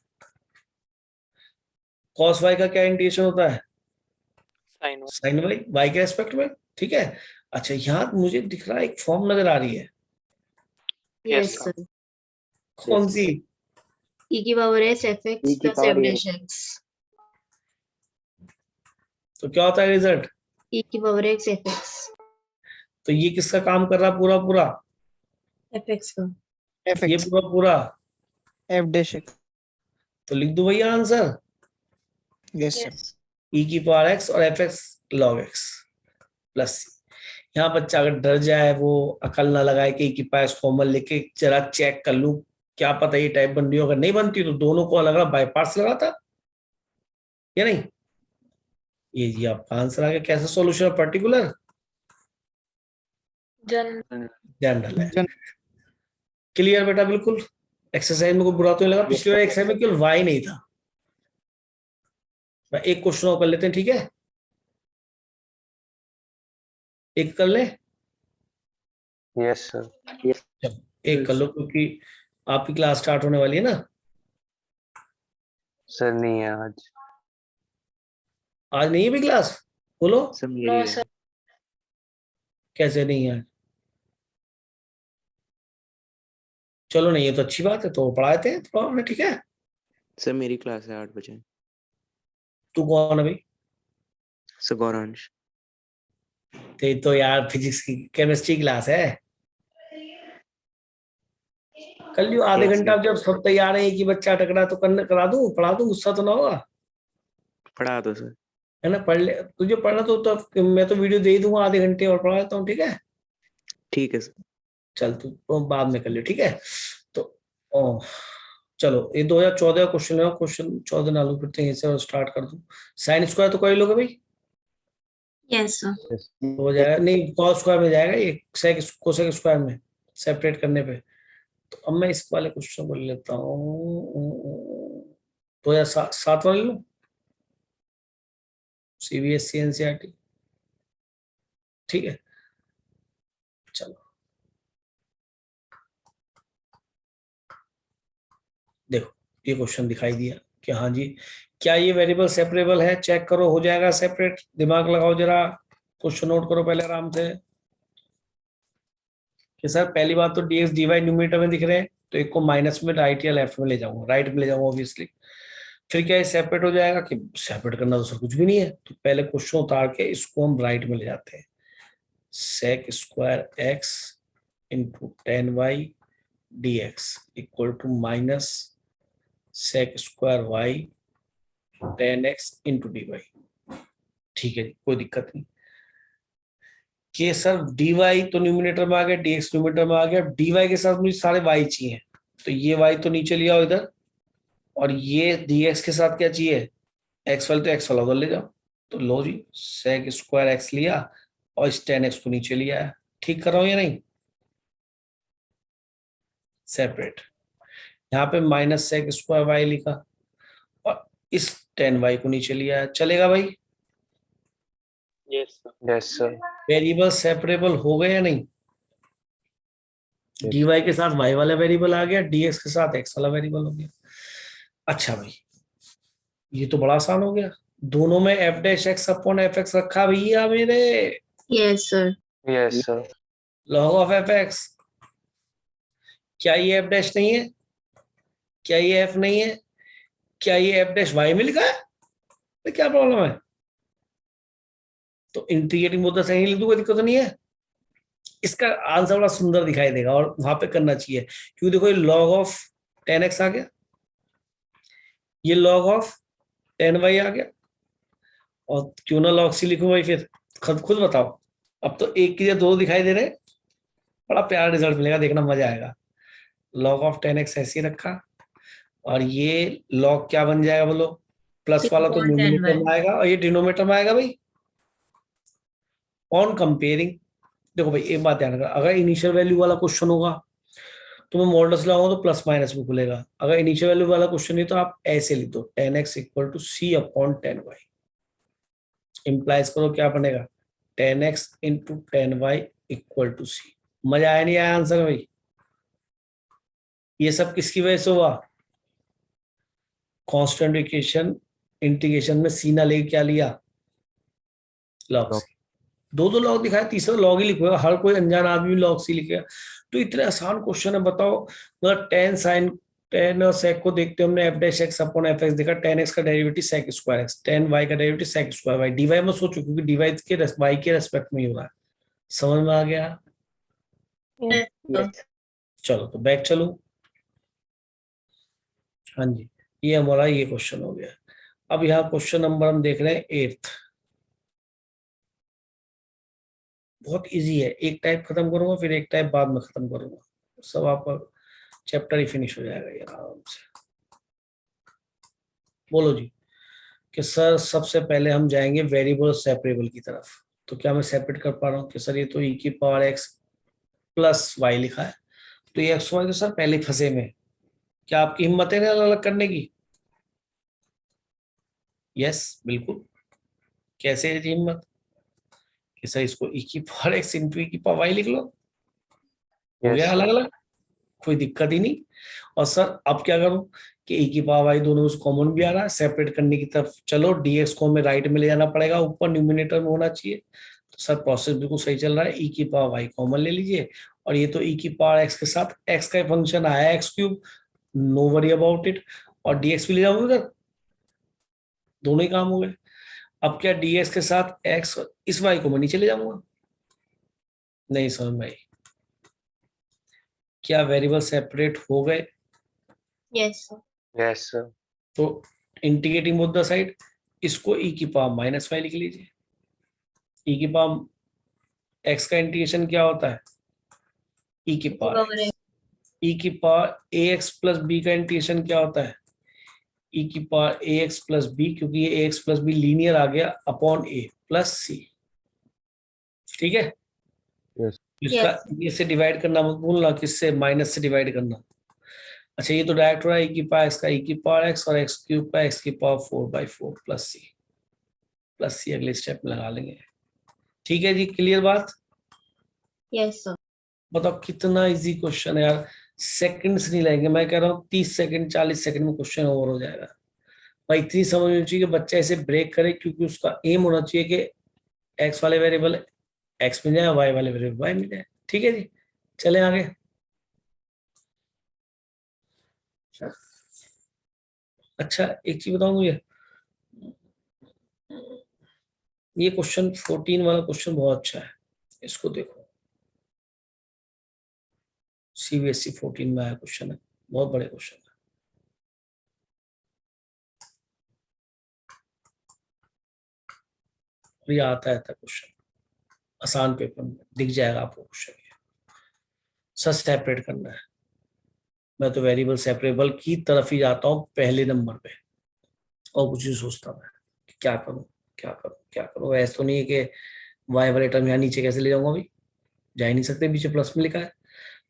cos y का क्या इंटीग्रेशन होता है, साइन साइन y के रेस्पेक्ट में। ठीक है, अच्छा यहाँ मुझे दिख रहा है एक फॉर्म नजर आ रही है, यस sir. सर। कौन सी? e की power s f x E की plus power f a। dash x। तो क्या होता है रिजल्ट? e की पावर x f x। तो ये किसका काम कर रहा पूरा पूरा? f x का। ये fx पूरा पूरा, f dash x। तो लिख दो भैया answer, yes sir. Yes. e की पावर x और f x log x plus c। यहाँ बच्चा अगर डर जाए, वो अकल ना लगाए कि e की पावर x कॉमन लेके जरा चेक कर लूं, क्या पता ये टाइप बन रही हो, अगर नहीं बनती तो दोनों को अलग अलग बाई पार्ट्स लगाता या नहीं। ये जी आपका आंसर आ गया। कैसा सॉल्यूशन है, पर्टिकुलर जनरल है। क्लियर बेटा, बिल्कुल। एक्सरसाइज में कोई बुरा तो नहीं लगा? पिछली बार एक्सरसाइज में केवल वाई नहीं था। एक क्वेश्चन और कर लेते हैं, ठीक है, एक कर ले। Yes sir. चलो एक कर लो, क्योंकि आपकी क्लास स्टार्ट होने वाली है ना। सर नहीं है आज। आज नहीं है भी क्लास? बोलो। सर मेरी है। कैसे नहीं है? चलो नहीं, ये तो अच्छी बात है, तो पढ़ाते हैं थोड़ा हमें, ठीक है। सर मेरी क्लास है 8 बजे। तू कौन है भाई? सर गौरांश। तो यार फिजिक्स की केमिस्ट्री क्लास है, कर लियो आधे घंटा। जब सब तैयार है कि बच्चा टकरा तो करने करा दूं, पढ़ा दूं, गुस्सा तो ना होगा? पढ़ा दो सर। है ना, पढ़ ले। तुझे पढ़ना तो मैं तो वीडियो दे ही दूंगा, आधे घंटे और पढ़ा लेता हूँ, ठीक है। ठीक है सर। चल तू तो बाद में कर लियो, ठीक है। तो चलो ये 2014 का क्वेश्चन है, क्वेश्चन 14 नालू करते हैं इसे और स्टार्ट कर दूं। साइन स्क्वायर तो कर लोगे भाई? Yes sir. तो हो जाएगा, नहीं कॉस स्क्वायर में जाएगा ये, सेक कोसेक स्क्वायर में सेपरेट करने पे। तो अब मैं इस वाले क्वेश्चन को ले लेता हूँ, 2007 वाले लो, सीबीएसई एनसीईआरटी, ठीक है। चलो देखो, ये क्वेश्चन दिखाई दिया कि हाँ जी, क्या ये वेरिएबल सेपरेबल है, चेक करो हो जाएगा सेपरेट। दिमाग लगाओ जरा, क्वेश्चन नोट करो पहले आराम से। कि सर पहली बात तो dx dy न्यूमरेटर में दिख रहे हैं, तो एक को माइनस में राइट या लेफ्ट में ले जाऊंगा, राइट में ले जाऊंगा ऑब्वियसली। फिर क्या ये सेपरेट हो जाएगा? कि सेपरेट करना तो सर कुछ भी नहीं है, तो पहले क्वेश्चन उतार के इसको हम राइट में ले जाते हैं। Sec square X into 10y dx equal to minus sec square Y 10x into dy। ठीक है जी, कोई दिक्कत नहीं। कि सर dy तो न्यूमिनेटर में आ गया, dx न्यूमिनेटर में आ गया, dy के साथ मुझे सारे y चाहिए, तो ये y तो नीचे लिया इधर, और ये dx के साथ क्या चाहिए, x वाले, तो x वाला उधर ले जाओ। तो लो जी, सेक स्क्वायर x लिया और इस 10x को नीचे लिया है। ठीक कर रहा हूं या नहीं? सेपरेट। यहाँ पे माइनस सेक स्क्वायर वाई लिखा और इस 10y को नीचे लिया, चलेगा भाई? Yes sir. Yes sir. Variable separable हो गए या नहीं? Yes. dy के साथ y वाला वेरिएबल आ गया, dx के साथ x वाला वेरिएबल हो गया। अच्छा भाई, ये तो बड़ा आसान हो गया। दोनों में f dash x upon fx रखा भैया मेरे, Yes, sir. Yes sir. log of fx। क्या ये f डैश नहीं है? क्या ये f नहीं है? क्या ये f डैश y में लिखा है? तो क्या प्रॉब्लम है? तो इंटीग्रेटिंग बोलते सही लिख दूंगा, दिक्कत नहीं है। इसका आंसर बड़ा सुंदर दिखाई देगा और वहां पे करना चाहिए, क्योंकि देखो ये log ऑफ 10x आ गया, ये log ऑफ 10y आ गया, और क्यों ना log c लिखूं भाई? फिर खुद बताओ। अब तो एक की जगह दो दिखाई दे रहे, बड़ा प्यारा रिजल्ट मिलेगा, देखना मजा आएगा। log ऑफ 10x ऐसे ही रखा, और ये log क्या बन जाएगा बोलो? प्लस वाला तो 6/10y. न्यूमरेटर में आएगा और ये डिनोमिनेटर में आएगा भाई। ऑन कंपेयरिंग, देखो भाई एक बात ध्यान रखना, अगर इनिशियल वैल्यू वाला क्वेश्चन होगा तो मैं मॉडल्स लगाऊंगा तो प्लस माइनस में खुलेगा। अगर इनिशियल वैल्यू वाला क्वेश्चन नहीं तो आप ऐसे लिख दो 10x equal to c upon 10y। Implies करो क्या बनेगा? 10x into 10y equal to c। मजा आया नहीं आया आंसर भाई? ये सब किसकी वजह से हुआ? कांस्टेंट इक्वेशन इंटीग्रेशन में c ना लेके क्या लिया? Log c। दो लॉग दिखाया, तीसरा लॉग ही लिखोगा, हर कोई अनजान आदमी लॉग सी लिखेगा। तो इतने आसान क्वेश्चन है, बताओ। मतलब 10 साइन 10 और सेक को देखते हमने f dash x upon fx देखा, 10x का derivative sec square x, 10y का derivative sec square y, dy में सोचो क्योंकि dy के y के रेस्पेक्ट में ही हो रहा है। समझ में आ गया? Yes. चलो तो बैक चलो। हाँ जी, ये हमारा ये क्वेश्चन हो गया। अब यहाँ क्वेश्चन नंबर हम देख रहे हैं 8th। बहुत इजी है, एक टाइप खत्म करूंगा फिर एक टाइप बाद में खत्म करूंगा, सब आपका चैप्टर ही फिनिश हो जाएगा ये आराम से। बोलो जी कि सर सबसे पहले हम जाएंगे वेरिएबल सेपरेबल की तरफ। तो क्या मैं सेपरेट कर पा रहा हूँ कि सर ये तो e की पावर x प्लस y लिखा है, तो ये x y तो सर पहले फंसे में, क्या आपकी हिम्मत है ना अलग अलग करने की? यस बिल्कुल। कैसे है जी हिम्मत कि सर इसको e की पावर x इंटू e की पावर y लिख लो, हो गया अलग अलग, कोई दिक्कत ही नहीं। और सर अब क्या करूं कि e की पावर y दोनों कॉमन भी आ रहा है, सेपरेट करने की तरफ चलो, dx को हमें राइट में ले जाना पड़ेगा, ऊपर न्यूमिनेटर में होना चाहिए। तो सर प्रोसेस बिल्कुल सही चल रहा है, e की पावर y कॉमन ले लीजिए, और ये तो e की पावर x के साथ x का फंक्शन आया x cube, no worry about it, और dx भी ले जाऊंगा उधर, दोनों ही काम हो गए। अब क्या dx के साथ x, इस y को मैं नीचे ले जाऊंगा? नहीं समझ में आई? क्या वेरिएबल सेपरेट हो गए? Yes, sir. Yes sir. तो इंटीग्रेटिंग बोथ द साइड, इसको e की पावर माइनस वाई लिख लीजिए। e की पावर x का इंटीग्रेशन क्या होता है? e की पावर x। e की पावर ax प्लस b का इंटीग्रेशन क्या होता है? e की पावर ax प्लस b, क्योंकि ये ax प्लस b लीनियर आ गया अपॉन a प्लस c। ठीक है? Yes. इसका ये से डिवाइड करना मत भूलना, किससे? माइनस से डिवाइड करना। अच्छा ये तो डायरेक्ट हो रहा है e की पावर x का e की पावर x और x क्यूब का x की पावर 4/4 प्लस c अगले स्टेप में लगा लेंगे। ठीक है जी, क्लियर बात? Yes, sir. बताओ कितना इजी क्वेश्चन है यार, सेकंड्स नहीं लगेंगे, मैं कह रहा हूँ 30 सेकंड 40 सेकंड में क्वेश्चन ओवर हो जाएगा भाई। इतनी समझ होनी चाहिए कि बच्चा इसे ब्रेक करे, क्योंकि उसका एम होना चाहिए कि x वाले वेरिएबल x मिल जाए, y वाले वेरिएबल y मिल जाए। ठीक है जी, चले आगे। अच्छा एक चीज बताऊं मुझे, ये क्वेश्चन 14 वाला क्वेश्चन बहुत अच्छा है, इसको देखो। सीबीएसई 14 में आया क्वेश्चन है, बहुत बड़े क्वेश्चन है। ये आता है क्वेश्चन आसान पेपर में, दिख जाएगा आपको क्वेश्चन। सच सेपरेट करना है, मैं तो वेरिएबल सेपरेबल की तरफ ही जाता हूँ पहले नंबर पे, और कुछ नहीं सोचता मैं कि क्या करूँ क्या करूँ क्या करूँ। ऐसा तो नहीं है कि वाई वाले टर्म यहाँ नीचे कैसे ले जाऊंगा, अभी जा ही नहीं सकते, पीछे प्लस में लिखा है।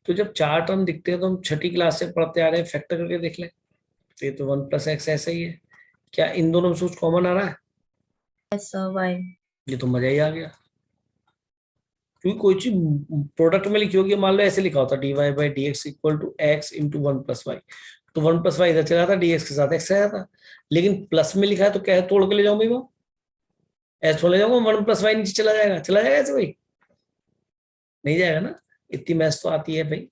तो जब 4 टर्म दिखते हैं तो हम छठी क्लास से पढ़ते आ रहे हैं, फैक्टर करके देख लें। तो ये तो 1 + x ऐसा ही है। क्या इन दोनों में कुछ कॉमन आ रहा है? Yes, sir. Y. ये तो मजा ही आ गया, क्योंकि कोई चीज प्रोडक्ट में लिखी होगी, मान लो ऐसे लिखा होता dy/dx = x × 1 + y, तो 1 + y इधर चला था, dx के साथ x आया था। लेकिन प्लस में लिखा है तो क्या है, तोड़ के ले जाऊं भाई, वो ऐसे छोड़ ले जाऊंगा, 1 + y नीचे चला जाएगा ऐसे भाई? नहीं जाएगा ना, इतनी मैथ्स तो आती है भाई।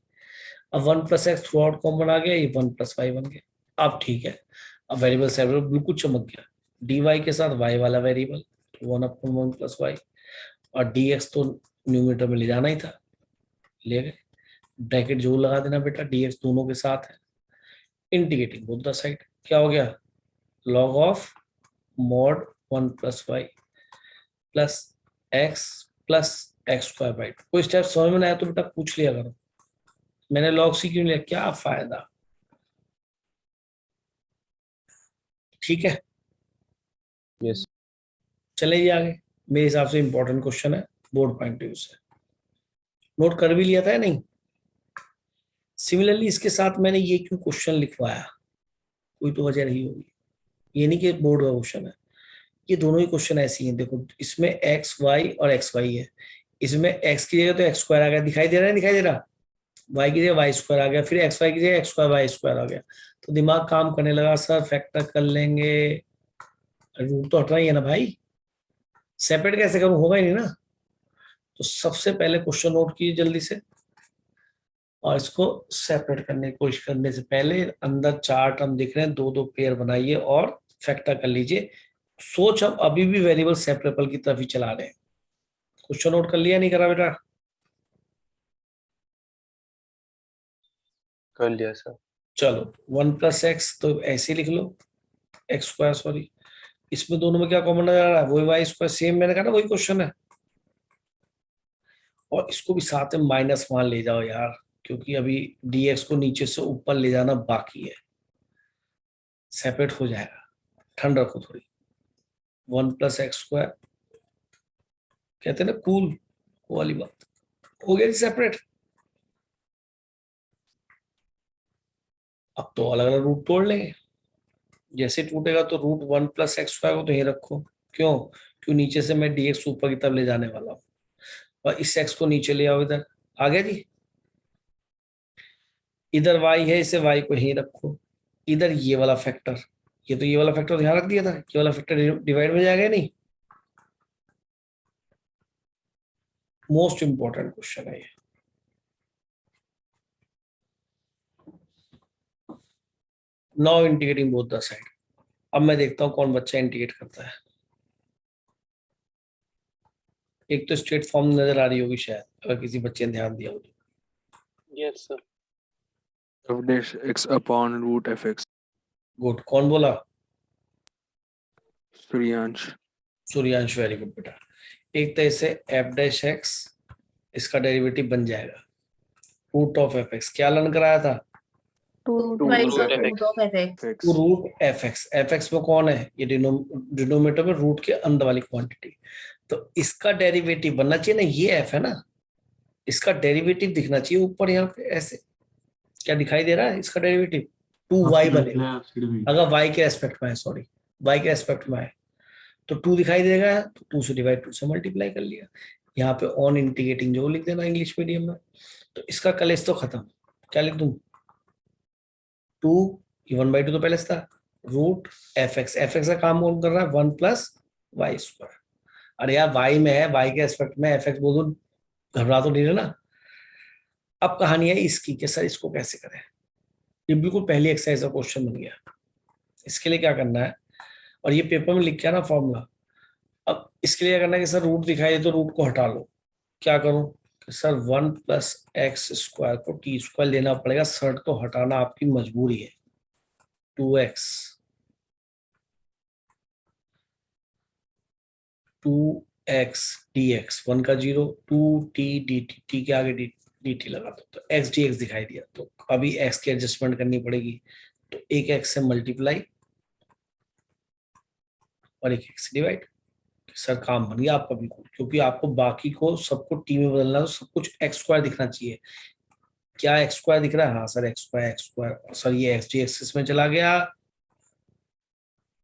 अब 1 + x थ्रू आउट कॉमन आ गया, ये 1 + y बन गया। अब ठीक है, अब वेरिएबल सेपरेट बिल्कुल चमक गया, dy के साथ y वाला वेरिएबल 1/1 + y, और dx तो न्यूमरेटर में ले जाना ही था, ले गए। ब्रैकेट जो लगा देना बेटा, dx दोनों के साथ है, इंटीग्रेटिंग बोथ द साइड, क्या हो गया, log of mod 1 + y plus x plus x²/2। कोई स्टेप समझ में नहीं आया तो बेटा पूछ लिया करो, मैंने log c क्यों लिया, क्या फायदा? ठीक है, यस चले आगे। मेरे हिसाब से इंपॉर्टेंट क्वेश्चन है बोर्ड पॉइंट ऑफ व्यू से, नोट कर भी लिया था या नहीं? सिमिलरली इसके साथ मैंने ये क्यों क्वेश्चन लिखवाया, कोई तो वजह रही होगी, ये नहीं कि बोर्ड का क्वेश्चन है, ये दोनों ही क्वेश्चन ऐसी हैं। देखो इसमें एक्स वाई और एक्स वाई है, इसमें एक्स की जगह तो x² आ गया, दिखाई दे रहा है, दिखाई दे रहा, y की जगह y² आ गया, फिर एक्स वाई की जगह x²y² आ गया, तो दिमाग काम करने लगा, सर फैक्टर कर लेंगे, रूट तो हटना ही है ना भाई, सेपरेट कैसे करूं, होगा ही नहीं ना। तो सबसे पहले क्वेश्चन नोट कीजिए जल्दी से, और इसको सेपरेट करने की कोशिश करने से पहले अंदर 4 टर्म दिख रहे हैं, 2-2 पेयर बनाइए और फैक्टर कर लीजिए। सोच हम अभी भी वेरिएबल सेपरेबल की तरफ ही चला रहे हैं। क्वेश्चन नोट कर लिया, नहीं करा बेटा? कर लिया सर। चलो 1 + x तो ऐसे लिख लो, x², सॉरी, इसमें दोनों में क्या कॉमन नजर आ रहा है, वही y², सेम मैंने कहा ना वही क्वेश्चन है। और इसको भी साथ में माइनस मान ले जाओ यार, क्योंकि अभी dx को नीचे से ऊपर ले जाना बाकी है, सेपरेट हो जाएगा, ठंड रखो थोड़ी। 1 + x², कहते हैं ना कूल, वो वाली बात हो गया जी सेपरेट। अब तो अलग अलग रूट तोड़ लेंगे, जैसे टूटेगा तो रूट 1 + x² को तो यही रखो, क्यों नीचे से मैं dx ऊपर की तरफ ले जाने वाला हूँ, और इस x को नीचे ले आओ, इधर आ गया जी। इधर y है, इसे y को यही रखो, इधर ये वाला फैक्टर, ये तो ये वाला फैक्टर ध्यान रख दिया था, ये वाला फैक्टर डिवाइड में जाएगा नहीं। मोस्ट इंपॉर्टेंट क्वेश्चन है ये। Now integrating both the side. अब मैं देखता हूं कौन बच्चा इंटीग्रेट करता है। एक तो स्ट्रेट फॉर्म नजर आ रही होगी शायद, अगर किसी बच्चे ने ध्यान दिया हो तो। Yes sir. f(x)/√fx। गुड, कौन बोला? सूर्यांश। सूर्यांश, वेरी गुड बेटा। एक तरह से f'(x), इसका डेरिवेटिव बन जाएगा रूट ऑफ fx। क्या लर्न कराया था? Y is the root of fx. Root fx। fx में कौन है, ये डिनोमिनेटर में रूट के अंदर वाली क्वांटिटी, तो इसका डेरिवेटिव बनना चाहिए ना, ये f है ना, इसका डेरिवेटिव दिखना चाहिए ऊपर यहाँ पे ऐसे। क्या दिखाई दे रहा है इसका डेरिवेटिव? 2y बनेगा, अगर y के एस्पेक्ट में है, सॉरी y के एस्पेक्ट में है तो 2 दिखाई देगा, तो 2 से डिवाइड 2 से मल्टीप्लाई कर लिया। यहाँ पे ऑन इंटीग्रेटिंग जो लिख देना इंग्लिश मीडियम में। तो इसका कलेश तो खत्म, क्या लिख दूं, 2 1/2 तो पहले से था, रूट fx। fx का काम कौन कर रहा है, 1 + y²। अरे यार y में है, y के एस्पेक्ट में fx बोल दो, घबरा तो नहीं रहे ना। अब कहानी है इसकी कि सर इसको कैसे करें, ये बिल्कुल पहली एक्सरसाइज का क्वेश्चन बन गया। इसके लिए क्या करना है, और ये पेपर में लिख के ना फॉर्मूला। अब इसके लिए क्या करना है कि सर रूट दिखाई दे तो रूट को हटा लो। क्या करूं कि सर 1 + x² को t² लेना पड़ेगा, सर तो हटाना आपकी मजबूरी है। 2x 2x dx, 1 का 0, 2t dt, t के आगे dt लगा दो तो x dx दिखाई दिया। तो अभी x की एडजस्टमेंट करनी पड़ेगी, तो एक x से मल्टीप्लाई और एक x से डिवाइड। सर काम बन गया आपका बिल्कुल, क्योंकि आपको बाकी को सबको टी में बदलना, तो सब कुछ x² दिखना चाहिए। क्या एक्स स्क्वायर दिख रहा है? हाँ सर एक्स स्क्वायर सर ये एक्स डी एक्सिस में चला गया,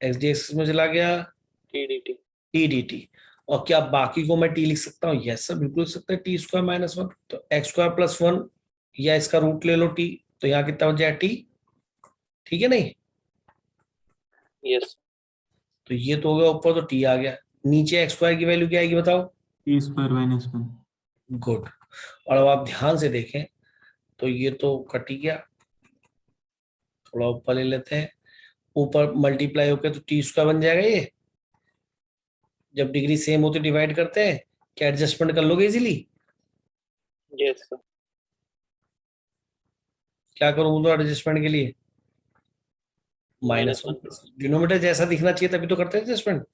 एक्स डी एक्सिस में चला गया, TDT टी डी टी। और क्या बाकी को मैं टी लिख सकता हूँ? यस सर बिल्कुल लिख सकते हैं, टी स्क्वायर माइनस 1, तो एक्स स्क्वायर प्लस 1 या इसका रूट ले लो टी, तो यहाँ कितना बच जाए टी, ठीक है नहीं? यस तो ये तो हो गया ऊपर, तो टी आ गया। नीचे एक्स स्क्वायर की वैल्यू क्या आएगी बताओ? T square minus 1। गुड। और अब आप ध्यान से देखें तो ये तो कट ही गया, थोड़ा ऊपर ले लेते हैं, ऊपर मल्टीप्लाई होकर तो टी स्क्वायर बन जाएगा। ये जब डिग्री सेम होती डिवाइड करते हैं, क्या एडजस्टमेंट कर लोगे इजीली? यस सर क्या करूँ तो एडजस्टमेंट के लिए? -1 डिनोमिनेटर जैसा दिखना चाहिए तभी तो करते हैं एडजस्टमेंट।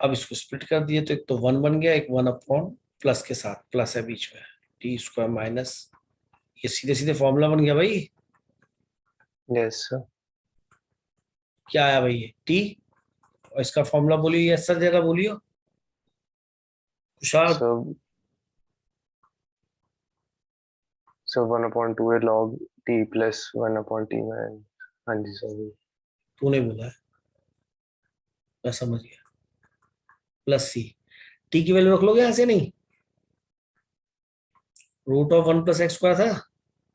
अब इसको स्प्लिट कर दिए तो एक तो 1 बन गया, एक 1 अपॉन प्लस के साथ, प्लस है बीच में, टी स्क्वायर माइनस, ये सीधे सीधे फॉर्मूला बन गया भाई। Yes sir. क्या आया भाई? ये टी, और इसका फॉर्मूला बोलिए, यस सर जरा बोलियो कुशाल। सो 1/2 है log t प्लस 1/t में। हाँ जी सर। तूने बोला है, मैं समझ गया, प्लस सी, टी की वैल्यू रख लोगे ऐसे नहीं, रूट ऑफ 1 + x स्क्वायर था,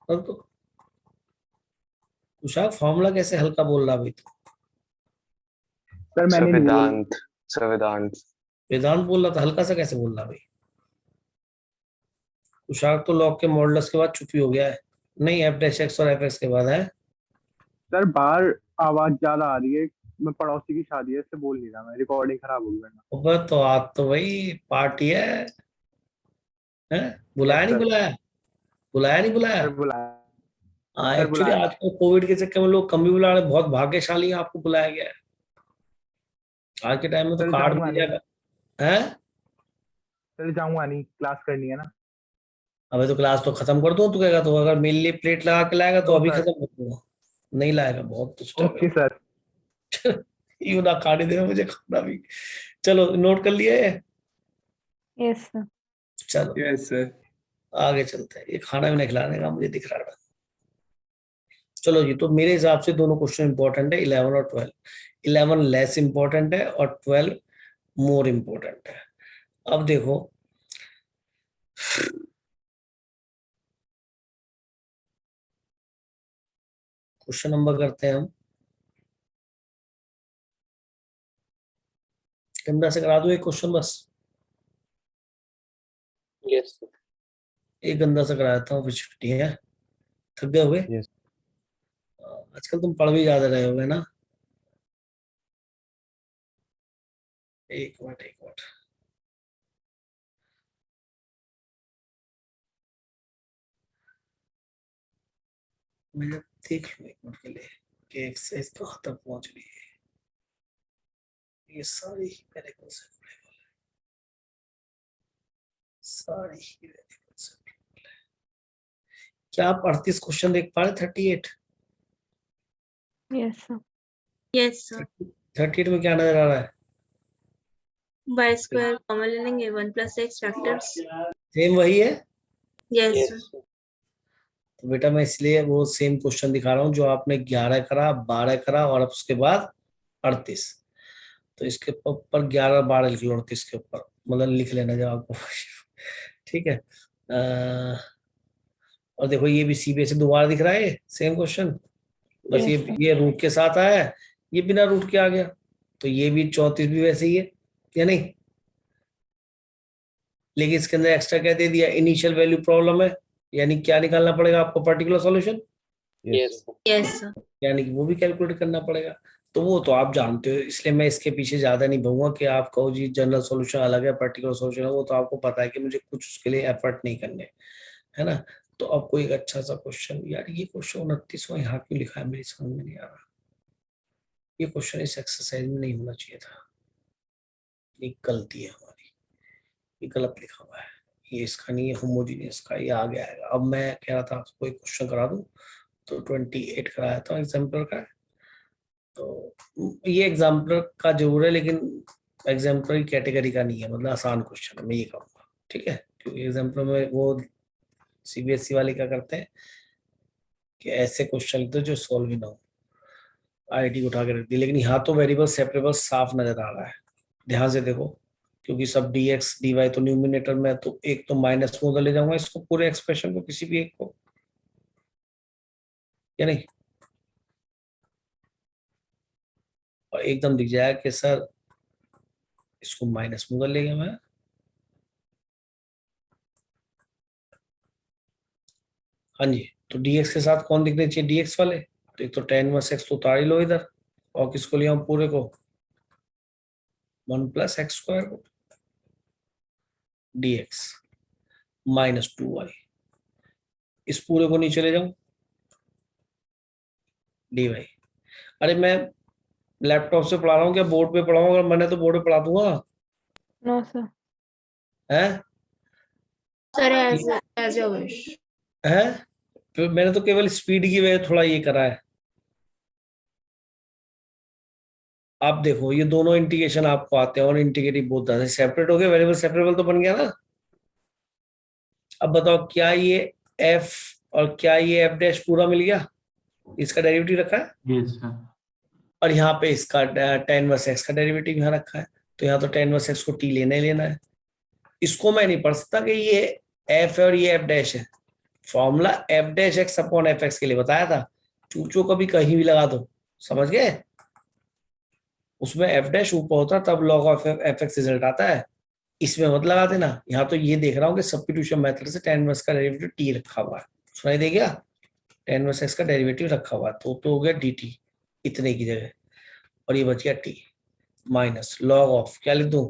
रख दो। कुशाल फॉर्मूला कैसे हल्का बोल रहा भाई तू? सर मैंने नहीं बोला। वेदांत सर, वेदांत। वेदांत बोल रहा था, हल्का सा कैसे बोल रहा भाई? कुशाल तो लॉग के मॉडुलस के बाद चुपी हो गया है। नहीं, f'(x) और f(x) के बाद है। सर बाहर आवाज ज्यादा आ रही है, मैं पड़ोसी की शादी है इससे बोल नहीं रहा, मैं रिकॉर्डिंग खराब हो गई वरना। ऊपर तो आज तो भाई पार्टी है, हैं? बुलाया नहीं सर। बुलाया? बुलाया नहीं बुलाया? सर बुलाया। हाँ सर एक्चुअली बुलाया। आजकल कोविड के चक्कर में लोग कम भी बुला रहे हैं, बहुत भाग्यशाली हैं, आपको बुलाया गया है। आज के टाइम में तो सर कार्ड जाऊंगा मिल नहीं, जाएगा है। सर जाऊंगा नहीं, क्लास करनी है ना। अबे तो क्लास तो खत्म कर दो, तू कहेगा तो अगर मेरे लिए प्लेट लगा के लाएगा तो ओ अभी सर। खत्म कर दूंगा। नहीं लाएगा, बहुत डिस्टर्ब ओके सर। है। यूं ना खाने दे मुझे खाना भी। चलो नोट कर लिए? Yes sir. चलो यस सर। आगे चलते हैं, ये खाना भी नहीं खिलाने का मुझे दिख रहा है। चलो जी, तो मेरे हिसाब से दोनों क्वेश्चन इंपॉर्टेंट है, 11 और 12। 11 लेस इंपॉर्टेंट है और 12 मोर इंपॉर्टेंट है। अब देखो क्वेश्चन नंबर करते हैं हम, गंदा से करा दो एक क्वेश्चन बस, यस एक गंदा से करा देता हूँ, फिर छुट्टी है। थक गए हुए? Yes. आजकल तुम पढ़ भी ज्यादा रहे होगे ना? एक मिनट मैं देख लूँ एक मिनट के लिए कि एक्सरसाइज कहाँ तक पहुंच रही है। ये सारी ही मेरे से सारी ही से। क्या आप 38 क्वेश्चन देख पा रहे? 38 यस सर। Yes sir. 38 में क्या नजर आ रहा है? बाय स्क्वायर कॉमन ले लेंगे 1 + x फैक्टर्स। सेम वही है। Yes sir. तो बेटा मैं इसलिए वो सेम क्वेश्चन दिखा रहा हूँ जो आपने 11 करा, 12 करा और अब उसके बाद 38। तो इसके ऊपर 11 12 लिख लो, 38 के ऊपर मतलब लिख लेना जब आपको ठीक है। और देखो ये भी सीबीएसई दोबारा दिख रहा है सेम क्वेश्चन, बस Yes, sir. ये रूट के साथ आया है, ये बिना रूट के आ गया। तो ये भी 34 भी वैसे ही है या नहीं? लेकिन इसके अंदर एक्स्ट्रा क्या दे दिया? इनिशियल वैल्यू प्रॉब्लम है, यानी क्या निकालना पड़ेगा आपको? Particular solution, yes yes sir. यानी कि वो भी कैलकुलेट करना पड़ेगा। तो वो तो आप जानते हो, इसलिए मैं इसके पीछे ज्यादा नहीं भागूंगा कि आप कहो जी जनरल सॉल्यूशन अलग है पर्टिकुलर सॉल्यूशन है, वो तो आपको पता है कि मुझे कुछ उसके लिए एफर्ट नहीं करने, है ना। तो अब कोई एक अच्छा सा क्वेश्चन, यार ये क्वेश्चन 29वां यहाँ क्यों लिखा है मेरी समझ में नहीं आ रहा। ये क्वेश्चन इस एक्सरसाइज में नहीं होना चाहिए था, ये गलती है हमारी, ये गलत लिखा हुआ है, ये इसका नहीं है होमोजीनियस का, ये आ गया है। अब मैं कह रहा था कोई क्वेश्चन करा दूं, तो 28 कराया था एग्जाम्पल का। तो ये एग्जाम्पल का जरूर है लेकिन एग्जाम्पल कैटेगरी का नहीं है, मतलब आसान क्वेश्चन है, मैं ये कहूँगा, ठीक है। क्योंकि एग्जाम्पल में वो सीबीएसई वाले क्या करते हैं कि ऐसे क्वेश्चन लिखते हैं जो सॉल्व ही ना हो, आईटी को उठा के रख दी। लेकिन यहाँ तो वेरिएबल सेपरेबल साफ नजर आ रहा है, ध्यान से देखो, क्योंकि सब dx dy तो न्यूमिनेटर में, तो एक तो माइनस में उधर ले जाऊंगा इसको, पूरे एक्सप्रेशन को, किसी भी एक को, या नहीं? और एकदम दिख जाएगा कि सर इसको माइनस में उधर ले गया मैं, हाँ जी। तो dx के साथ कौन दिखने चाहिए? dx वाले, तो एक तो tan इनवर्स x तो उतार ही लो इधर, और किसको लिया पूरे को, 1 + x² को, dx माइनस 2y, इस पूरे को नीचे ले जाऊं, dy। अरे मैं लैपटॉप से पढ़ा रहा हूँ क्या बोर्ड पे पढ़ाऊँ? अगर मैंने तो बोर्ड पे पढ़ा दूंगा, No, sir. है Sir, as your wish. है? तो मैंने तो केवल स्पीड की वजह थोड़ा ये करा है। आप देखो ये दोनों इंटीग्रेशन आपको आते हैं, और इंटीग्रेटिव बोथ आते हैं, सेपरेट हो गया, वेरिएबल सेपरेबल तो बन गया ना। अब बताओ क्या ये f और क्या ये f' पूरा मिल गया, इसका डेरिवेटिव रखा है, Yes, sir. और यहाँ पे इसका tan इनवर्स x का डेरिवेटिव यहाँ रखा है, तो यहाँ तो tan इनवर्स x को t लेना ही लेना है। इसको मैं नहीं पढ़ सकता कि ये f है और ये f' है, फॉर्मूला f'(x/fx) के लिए बताया था, चूचो कभी कहीं भी लगा दो, समझ गए? उसमें f' ऊपर होता तब log ऑफ fx रिजल्ट आता है, इसमें मत लगा देना। यहाँ तो ये देख रहा हूँ कि सब्स्टिट्यूशन मेथड से tan इनवर्स का डेरिवेटिव t रखा हुआ है, सुनाई दे गया? tan इनवर्स x का डेरिवेटिव रखा हुआ है, तो हो गया dt इतने की जगह, और ये बच गया t माइनस log ऑफ क्या लिख दूं,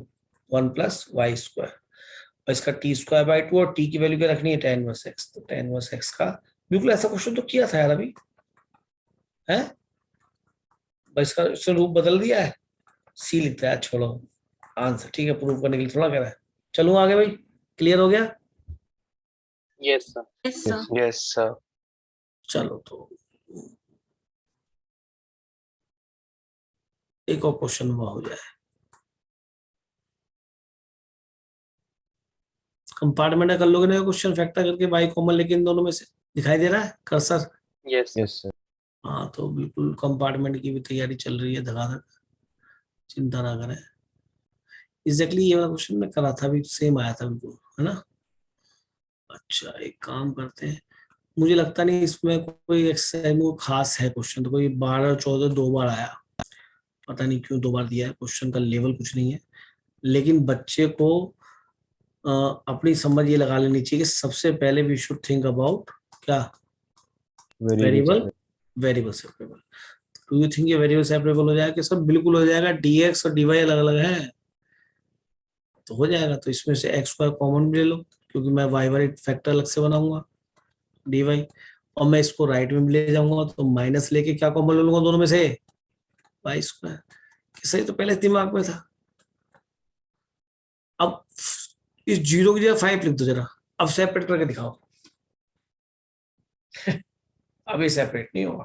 1 + y², और इसका t²/2, और t की वैल्यू क्या रखनी है, tan इनवर्स x, तो tan इनवर्स x का बिल्कुल ऐसा क्वेश्चन तो किया था यार अभी, है बस इसका इसने रूप बदल दिया है, सी लिखता है, छोड़ो आंसर, ठीक है, प्रूव करने के लिए थोड़ा कह रहा है। चलो आगे भाई, क्लियर हो गया? Yes, sir. Yes, sir. Yes, sir. चलो तो एक और क्वेश्चन हुआ हो जाए। कंपार्टमेंट कर लोगे ना क्वेश्चन, फैक्टर करके बाई कॉमन लेके इन दोनों में से, दिखाई दे रहा है कर्सर? Yes. Yes sir. हाँ तो बिल्कुल कंपार्टमेंट की भी तैयारी चल रही है धड़ाधड़, चिंता ना करें। एग्जैक्टली ये वाला क्वेश्चन मैं करा था, भी सेम आया था बिल्कुल, है ना? अच्छा एक काम करते हैं, मुझे लगता नहीं इसमें कोई एक्सरसाइज में खास है क्वेश्चन, तो कोई 12 और 14 दो बार आया, पता नहीं क्यों दो बार दिया है, क्वेश्चन का लेवल कुछ नहीं है, लेकिन बच्चे को अपनी समझ ये लगा लेनी चाहिए कि सबसे पहले वी शुड थिंक अबाउट क्या, variable separable. Do you think ये वेरिएबल सेपरेबल हो जाएगा कि सब? बिल्कुल हो जाएगा, dx और dy अलग अलग है तो हो जाएगा, तो इसमें से x² कॉमन भी ले लो, क्योंकि मैं y वाली फैक्टर अलग से बनाऊंगा dy, और मैं इसको राइट में भी ले जाऊंगा, तो माइनस लेके क्या कॉमन ले लूंगा दोनों में से, y²। सही तो पहले दिमाग में था। अब इस 0 की जगह 5 लिख दो जरा, अब सेपरेट करके दिखाओ। अब ये सेपरेट नहीं होगा,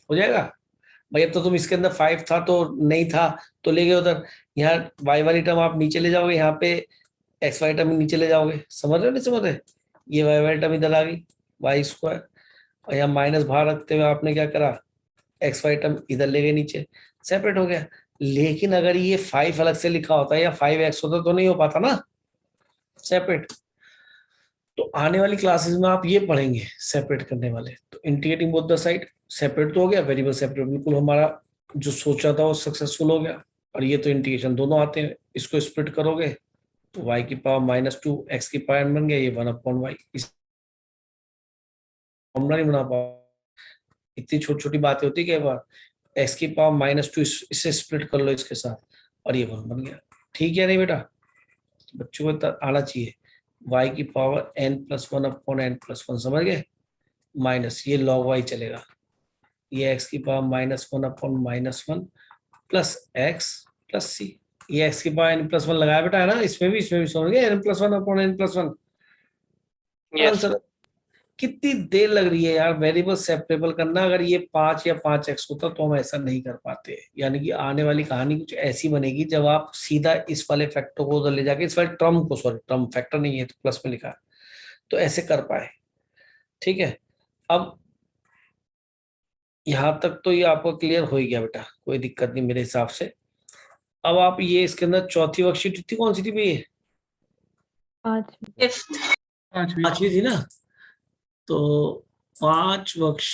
हो जाएगा भाई? अब तो तुम इसके अंदर 5 था तो नहीं था तो ले गए उधर, यहाँ y वाली टर्म आप नीचे ले जाओगे, यहाँ पे x वाली टर्म नीचे ले जाओगे, समझ रहे हो नहीं समझ रहे? ये y वाली टर्म इधर आ गई y², और यहाँ माइनस बाहर रखते हुए आपने क्या करा, x वाली टर्म इधर ले गए नीचे, सेपरेट हो गया। लेकिन अगर ये 5 अलग से लिखा होता है या 5x होता तो नहीं हो पाता ना सेपरेट। तो आने वाली क्लासेस में आप ये पढ़ेंगे सेपरेट करने वाले, तो integrating both the side, separate तो हो गया, वेरिएबल सेपरेट, बिल्कुल हमारा जो सोचा था वो सक्सेसफुल हो गया। और ये तो इंटीग्रेशन दोनों आते हैं, इसको स्प्लिट करोगे तो y की पावर -2 x की पावर n बन गया, ये 1/y। इस फॉर्मूला नहीं बना पाओ, इतनी छोटी छोटी बातें होती है, कई बार x की पावर -2 इससे स्प्लिट कर लो इसके साथ, और ये 1 बन गया। ठीक है नहीं बेटा, बच्चों को आना चाहिए, y की पावर n+1/n+1, समझ गए? माइनस ये log y चलेगा, ये x की power -1/-1 plus x plus c, ये x की पावर n+1 लगाया बेटा, है ना? इसमें भी समझ गए, n+1/n+1 Yes. आंसर। कितनी देर लग रही है यार वेरिएबल सेपरेबल करना। अगर ये 5 या 5x होता तो हम ऐसा नहीं कर पाते। यानी कि आने वाली कहानी कुछ ऐसी बनेगी जब आप सीधा इस वाले फैक्टर को उधर ले जाके, इस वाले टर्म को, सॉरी टर्म फैक्टर नहीं है तो प्लस में लिखा है, तो ऐसे कर पाए। ठीक है, अब यहां तक तो ये आपको क्लियर हो ही गया बेटा, कोई दिक्कत नहीं मेरे हिसाब से। अब आप ये इसके अंदर चौथी वर्कशीट थी, कौन सी थी भैया? 5 फिफ्थ पांचवी पांचवी थी ना, तो 5 वर्कशीट